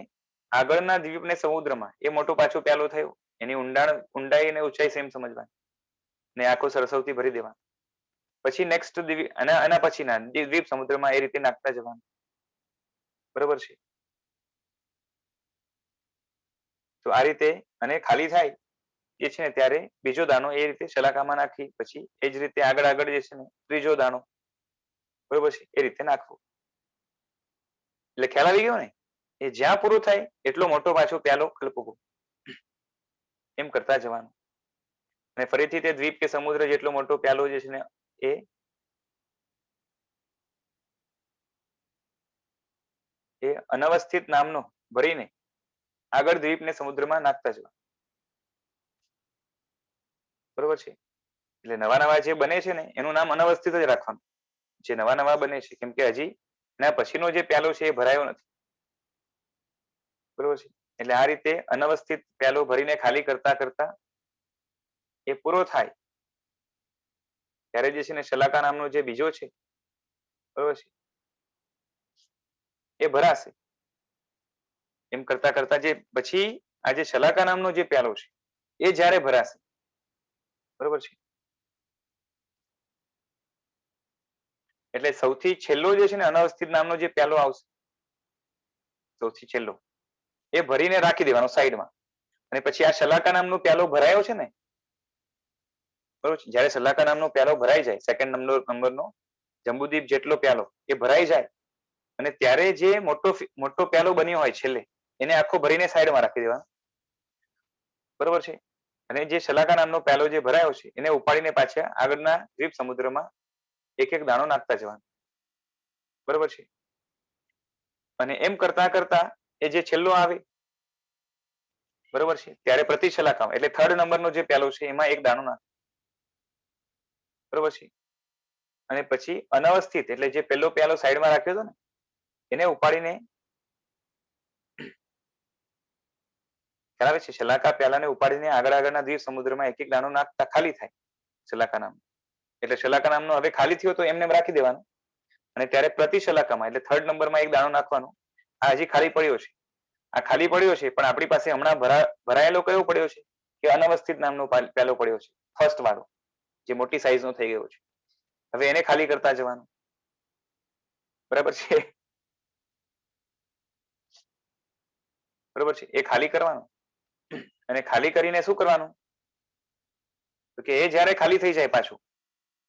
આગળના દ્વીપ ને સમુદ્રમાં એ મોટો પાછો પ્યાલો થયો, એની ઊંડાઈ અને ઊંચાઈ સેમ સમજવાની, ને આખો સરસવથી ભરી દેવાનો, પછી નેક્સ્ટ આના પછીના દ્વીપ સમુદ્રમાં એ રીતે નાખતા જવાનું, બરોબર છે. તો આ રીતે અને ખાલી થાય જે છે ને ત્યારે બીજો દાણો એ રીતે શલાકામાં નાખી, પછી એ જ રીતે આગળ આગળ જે છે ને ત્રીજો દાણો, બરોબર છે, એ રીતે નાખવો. એટલે ખ્યાલ આવી ગયો ને, એ જ્યાં પૂરું થાય એટલો મોટો પાછો પ્યાલો કલ્પવો, એમ કરતા જવાનું. અને ફરીથી તે દ્વીપ કે સમુદ્ર જેટલો મોટો પ્યાલો જે છે ને એ અનવસ્થિત નામનો ભરીને આગળ દ્વીપ ને સમુદ્રમાં નાખતા જવાનું, બરોબર છે. એટલે નવા નવા જે બને છે ને એનું નામ અનવસ્થિત જ રાખવાનું, જે નવા નવા બને છે, કેમ કે હજી એના પછીનો જે પ્યાલો છે એ ભરાયો નથી, બરોબર છે. એટલે આ રીતે અનવસ્થિત પ્યાલો ભરીને ખાલી કરતા કરતા એ પૂરો થાય ત્યારે જે છે ને શલાકા નામનો જે બીજો છે, બરોબર છે, એ ભરાશે. એમ કરતા કરતા જે પછી આ જે શલાકા નામનો જે પ્યાલો છે એ જ્યારે ભરાશે, બરોબર છે, એટલે સૌથી છેલ્લો જે છે ને અનવસ્થિત નામનો જે પ્યાલો આવશે, સૌથી છેલ્લો, એ ભરીને રાખી દેવાનો સાઈડમાં. અને પછી આ શલાકા નામનો પ્યાલો ભરાયો છે ને, બરોબર છે, જયારે શલાકા નામનો પ્યાલો ભરાઈ જાય, સેકન્ડ નંબરનો જંબુદીપ જેટલો પ્યાલો એ ભરાઈ જાય, અને ત્યારે જે મોટો પ્યાલો બન્યો હોય છેલ્લે, એને આખો ભરીને સાઈડમાં રાખી દેવાનો, બરોબર છે. અને જે શલાકા નામનો પ્યાલો જે ભરાયો છે એને ઉપાડીને પાછા આગળના દ્વીપ સમુદ્રમાં એક એક દાણો નાખતા જવાનો, બરોબર છે. અને એમ કરતા કરતા એ જે છેલ્લો આવે, બરોબર છે, ત્યારે પ્રતિ શલાકામાં એટલે થર્ડ નંબરનો જે પ્યાલો છે એમાં એક દાણો નાખ, બરોબર છે. અને પછી અનવસ્થિત એટલે જે પહેલો પ્યાલો સાઈડમાં રાખ્યો હતો ને એને ઉપાડીને, ખ્યાલ આવે છે, શલાકા પ્યાલાને ઉપાડીને આગળના દ્વીપ સમુદ્રમાં એક એક દાણો નાખતા ખાલી થાય શલાકા નામ. એટલે શલાકા નામનો હવે ખાલી થયો તો એમને રાખી દેવાનો, અને ત્યારે પ્રતિ શલાકામાં એટલે થર્ડ નંબરમાં એક દાણો નાખવાનો. આ હજી ખાલી પડ્યો છે, આ ખાલી પડ્યો છે, પણ આપણી પાસે હમણાં ભરાયેલો કયો પડ્યો છે કે અનવસ્થિત નામનો પ્યાલો પડ્યો છે, ફર્સ્ટ વાળો, જે મોટી સાઈઝ નો થઈ ગયો છે. હવે એને ખાલી કરતા જવાનું, બરાબર છે, બરોબર છે. એ ખાલી કરવાનું, અને ખાલી કરીને શું કરવાનું, તો કે એ જયારે ખાલી થઈ જાય પાછું,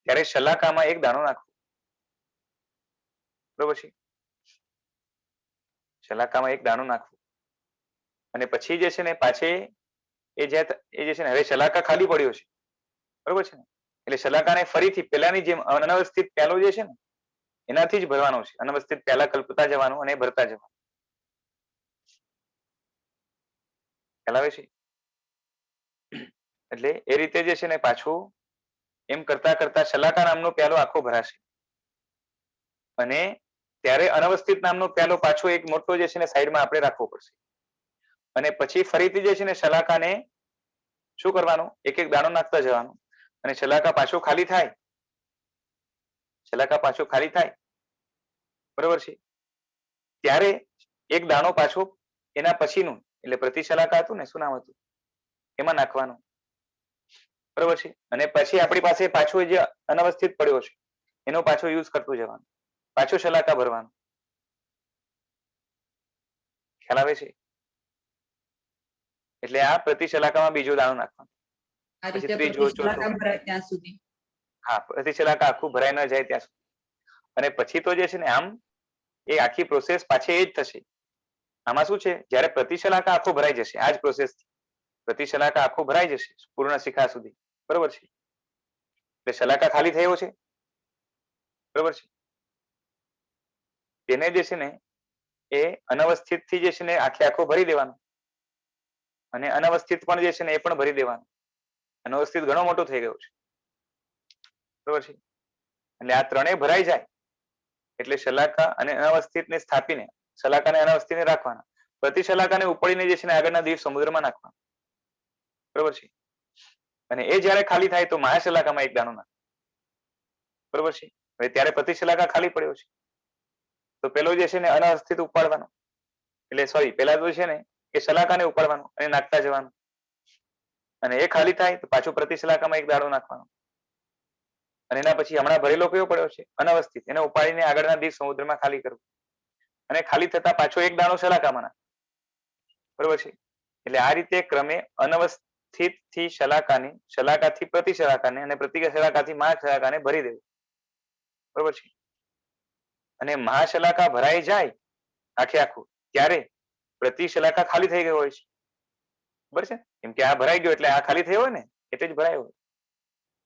ત્યારે શલાકામાં એક દાણો નાખવો, બરોબર છે, શલાકામાં એક દાણો નાખવો. અને પછી જે છે ને પાછી એ જે છે ને હવે શલાકા ખાલી પડ્યો છે, બરોબર છે ને, એટલે શલાકાને ફરીથી પેલાની જેમ અનવસ્થિત પ્યાલો જે છે ને એનાથી જ ભરવાનો છે, અનવસ્થિત પ્યાલા કલ્પતા જવાનું અને ભરતા જવાનું, ખ્યાલ આવે છે. એટલે એ રીતે જે છે ને પાછું એમ કરતા કરતા શલાકા નામનો પ્યાલો આખો ભરાશે, અને ત્યારે અનવસ્થિત નામનો પ્યાલો પાછો એક મોટો જે છે ને સાઈડમાં આપણે રાખવો પડશે. અને પછી ફરીથી જે છે ને શલાકાને શું કરવાનું, એક એક દાણો નાખતા જવાનું, અને શલાકા પાછું ખાલી થાય, શલાકા પાછું ખાલી થાય, બરોબર છે, ત્યારે એક દાણો પાછો એના પછીનું એટલે પ્રતિ શલાકા હતું ને, શું નામ હતું, એમાં નાખવાનું, બરોબર છે. અને પછી આપણી પાસે પાછો જે અનવસ્થિત પડ્યો છે એનો પાછો યુઝ કરતું જવાનું, પાછો શલાકા ભરવાનું, ખ્યાલ આવે છે. એટલે આ પ્રતિ શલાકામાં બીજો દાણો નાખવાનો, આ પછી રીતે ત્રીજો, પ્રતિશલાકા ચોથો, ભરાય ત્યાં સુધી. હા, પ્રતિ શલાકા આખું ભરાઈ ન જાય ત્યાં સુધી. અને પછી તો જે છે ને આમ એ આખી પ્રોસેસ પાછી એ જ થશે. આમાં શું છે, જયારે પ્રતિ શલાકા આખો ભરાઈ જશે, આ જ પ્રોસેસ પ્રતિ શલાકા આખો ભરાઈ જશે પૂર્ણ શિખા સુધી, બરોબર છે. એટલે શલાકા ખાલી થયો છે, બરોબર છે, તેને જે છે ને એ અનવસ્થિત થી જે છે ને આખે આખો ભરી દેવાનો, અને અનવસ્થિત પણ જે છે ને એ પણ ભરી દેવાનું. અનવસ્થિત ઘણો મોટો થઈ ગયો છે, બરોબર છે. એટલે આ ત્રણેય ભરાઈ જાય એટલે શલાકા અને અનવસ્થિત ને સ્થાપીને, શલાકા અને અનવસ્થિત ને રાખવાના, પ્રતિ શલાકાને ઉપાડીને જે છે ને આગળના દ્વીપ સમુદ્રમાં નાખવાના, બરોબર છે. અને એ જયારે ખાલી થાય તો મહાશલાકામાં એક દાણો નાખ, બરોબર છે. હવે ત્યારે પ્રતિ શલાકા ખાલી પડ્યો છે, તો પેલો જે છે ને અનવસ્થિત ઉપાડવાનો, એટલે સોરી પેલા તો છે ને એ શલાકાને ઉપાડવાનું અને નાખતા જવાનું, અને એ ખાલી થાય તો પાછું પ્રતિ શલાકામાં એક દાણો નાખવાનો, અને એના પછી હમણાં ભરેલો કયો પડ્યો છે અનવસ્થિત, એને ઉપાડીને આગળના દ્વીપ સમુદ્રમાં ખાલી કરવું, અને ખાલી થતા પાછો એક દાણો શલાકામાં નાખ, બરોબર છે. એટલે આ રીતે ક્રમે અનવસ્થિત થી શલાકાને, શલાકાથી પ્રતિ શલાકાને, અને પ્રતિ શલાકાથી મહાશલાકાને ભરી દેવું, બરોબર છે. અને મહાશલાકા ભરાઈ જાય આખે આખું, ત્યારે પ્રતિ શલાકા ખાલી થઈ ગયો હોય છે, બરાબર છે. કેમ કે આ ભરાઈ ગયો એટલે આ ખાલી થયો હોય ને, એટલે જ ભરાયો હોય.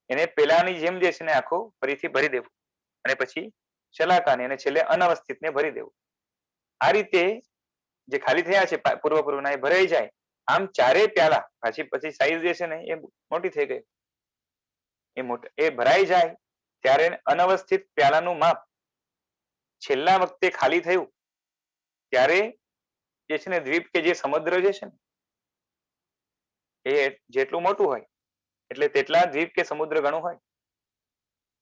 એને પેલાની જેમ જે છે ને આખું ફરીથી ભરી દેવું, અને પછી શલાકાને અને છેલ્લે અનવસ્થિતને ભરી દેવું. આ રીતે જે ખાલી થયા છે પૂર્વના એ ભરાઈ જાય. આમ ચારેય પ્યાલા પછી સાઈઝ જે છે ને એ મોટી થઈ ગઈ, એ ભરાઈ જાય ત્યારે અનવસ્થિત પ્યાલાનું માપ છેલ્લા વખતે ખાલી થયું ત્યારે જે છે ને દ્વીપ કે જે સમુદ્ર જે છે ને એ જેટલું મોટું હોય એટલે તેટલા દ્વીપ કે સમુદ્ર ઘણું હોય,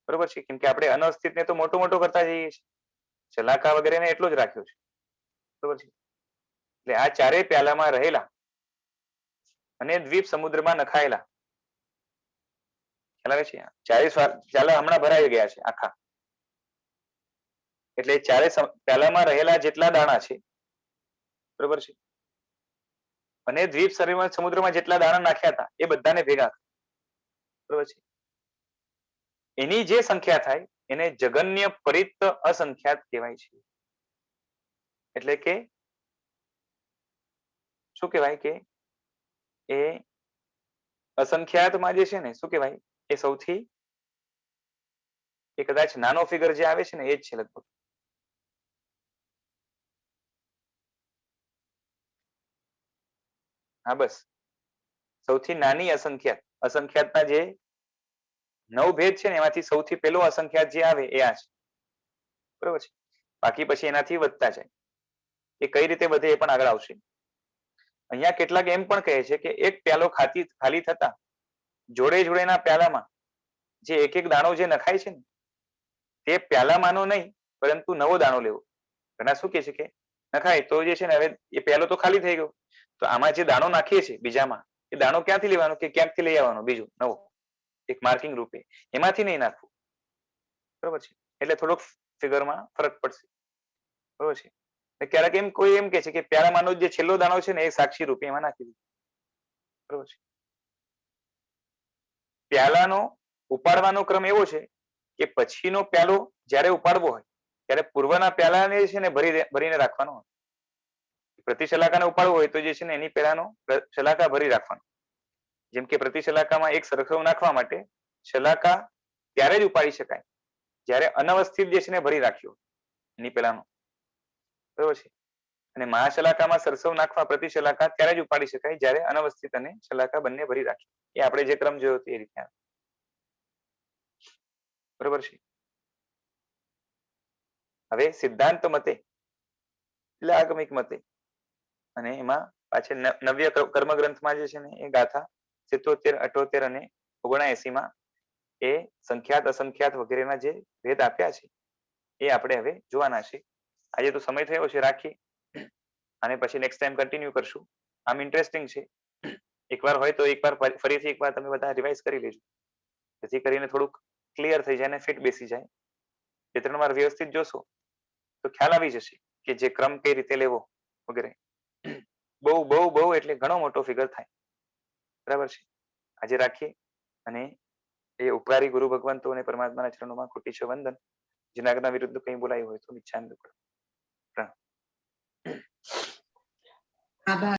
બરોબર છે. કેમ કે આપણે અનવસ્થિત ને તો મોટો મોટો કરતા જઈએ છીએ, શલાકા વગેરે ને એટલો જ રાખ્યો છે, બરોબર છે. એટલે આ ચારેય પ્યાલામાં રહેલા અને દ્વીપ સમુદ્રમાં નખાયેલા, ખ્યાલ આવે છે, ચારે પ્યાલા હમણાં ભરાઈ ગયા છે આખા, એટલે ચારે પ્યાલામાં રહેલા જેટલા દાણા છે બરોબર છે અને દ્વીપ સમુદ્રમાં જેટલા દાણા નાખ્યા હતા એ બધાને ભેગા બરોબર છે એની જે સંખ્યા થાય એને જગન્ય પરિત અસંખ્યાત કહેવાય છે એટલે કે શું કહેવાય કે એ અસંખ્યાતમાં જે છે ને શું કહેવાય એ સૌથી એ કદાચ નાનો ફિગર જે આવે છે ને એ જ છે લગભગ હા બસ સૌથી નાની અસંખ્યાતના જે 9 ભેદ છે ને એમાંથી સૌથી પહેલો અસંખ્યાત જે આવે એ આ છે બરોબર છે બાકી પછી એનાથી વધતા જાય એ કઈ રીતે વધે એ પણ આગળ આવશે અહીંયા કેટલાક એમ પણ કહે છે કે એક પ્યાલો ખાલી થતા જોડે જોડેના પ્યાલામાં જે એક એક દાણો જે નખાય છે ને તે પ્યાલામાંનો નહીં પરંતુ નવો દાણો લેવો ઘણા શું કહે છે કે નખાય તો જે છે ને હવે એ પ્યાલો તો ખાલી થઈ ગયો તો આમાં જે દાણો નાખીએ છીએ બીજામાં એ દાણો ક્યાંથી લેવાનો કે ક્યાંકથી લઈ આવવાનો બીજો નવો એક માર્કિંગ રૂપે એમાંથી નહીં નાખવું બરોબર છે એટલે થોડોક ફિગરમાં ફરક પડશે બરોબર છે ક્યારેક એમ કોઈ એમ કે છે કે પ્યાલામાંનો જે છેલ્લો દાણો છે ને એ સાક્ષી રૂપે એમાં નાખી દીધો બરોબર છે પ્યાલાનો ઉપાડવાનો ક્રમ એવો છે કે પછીનો પ્યાલો જ્યારે ઉપાડવો હોય ત્યારે પૂર્વના પ્યાલાને છે ને ભરીને રાખવાનો હોય પ્રતિશલાકાને ઉપાડવો હોય તો જે છે ને એની પહેલાનો શલાકા ભરી રાખવાનો જેમ કે પ્રતિશલાકામાં એક સરખવું નાખવા માટે શલાકા ત્યારે જ ઉપાડી શકાય જ્યારે અનવસ્થિત જે છે ને ભરી રાખ્યો એની પહેલાનો બરોબર છે અને મહાશલાકામાં સરસવ નાખવા પ્રતિશલાકા ત્યારે જ ઉપાડી શકાય જ્યારે અનવસ્થિત અને શલાકા બંને ભરી રાખ્યો એ આપણે જે ક્રમ જોયો તે રીતે બરોબર છે હવે સિદ્ધાંત મતે એટલે આગમિક મતે અને એમાં પાછળ નવ્ય કર્મગ્રંથમાં જે છે ને એ ગાથા 77, 78 અને 79 માં એ સંખ્યાત અસંખ્યાત વગેરેના જે ભેદ આપ્યા છે એ આપણે હવે જોવાના છે આજે તો સમય થયો છે રાખીએ અને પછી નેક્સ્ટ ટાઈમ કન્ટિન્યુ કરશું આમ ઇન્ટરેસ્ટિંગ છે એકવાર હોય તો એકવાર ફરીથી એકવાર તમે બધા રિવાઇઝ કરી લેજો જેથી કરીને થોડુંક ક્લિયર થઈ જાય અને ફિટ બેસી જાય 2-3 વાર વ્યવસ્થિત જોશો તો ખ્યાલ આવી જશે કે જે ક્રમ કઈ રીતે લેવો વગેરે બહુ બહુ બહુ એટલે ઘણો મોટો ફિગર થાય બરાબર છે આજે રાખીએ અને એ ઉપકારી ગુરુ ભગવંતો અને પરમાત્માના ચરણોમાં કોટી છે વંદન જનાગના વિરુદ્ધ કંઈ બોલાયું હોય તો મિચ્છામી દુક્કડમ આભાર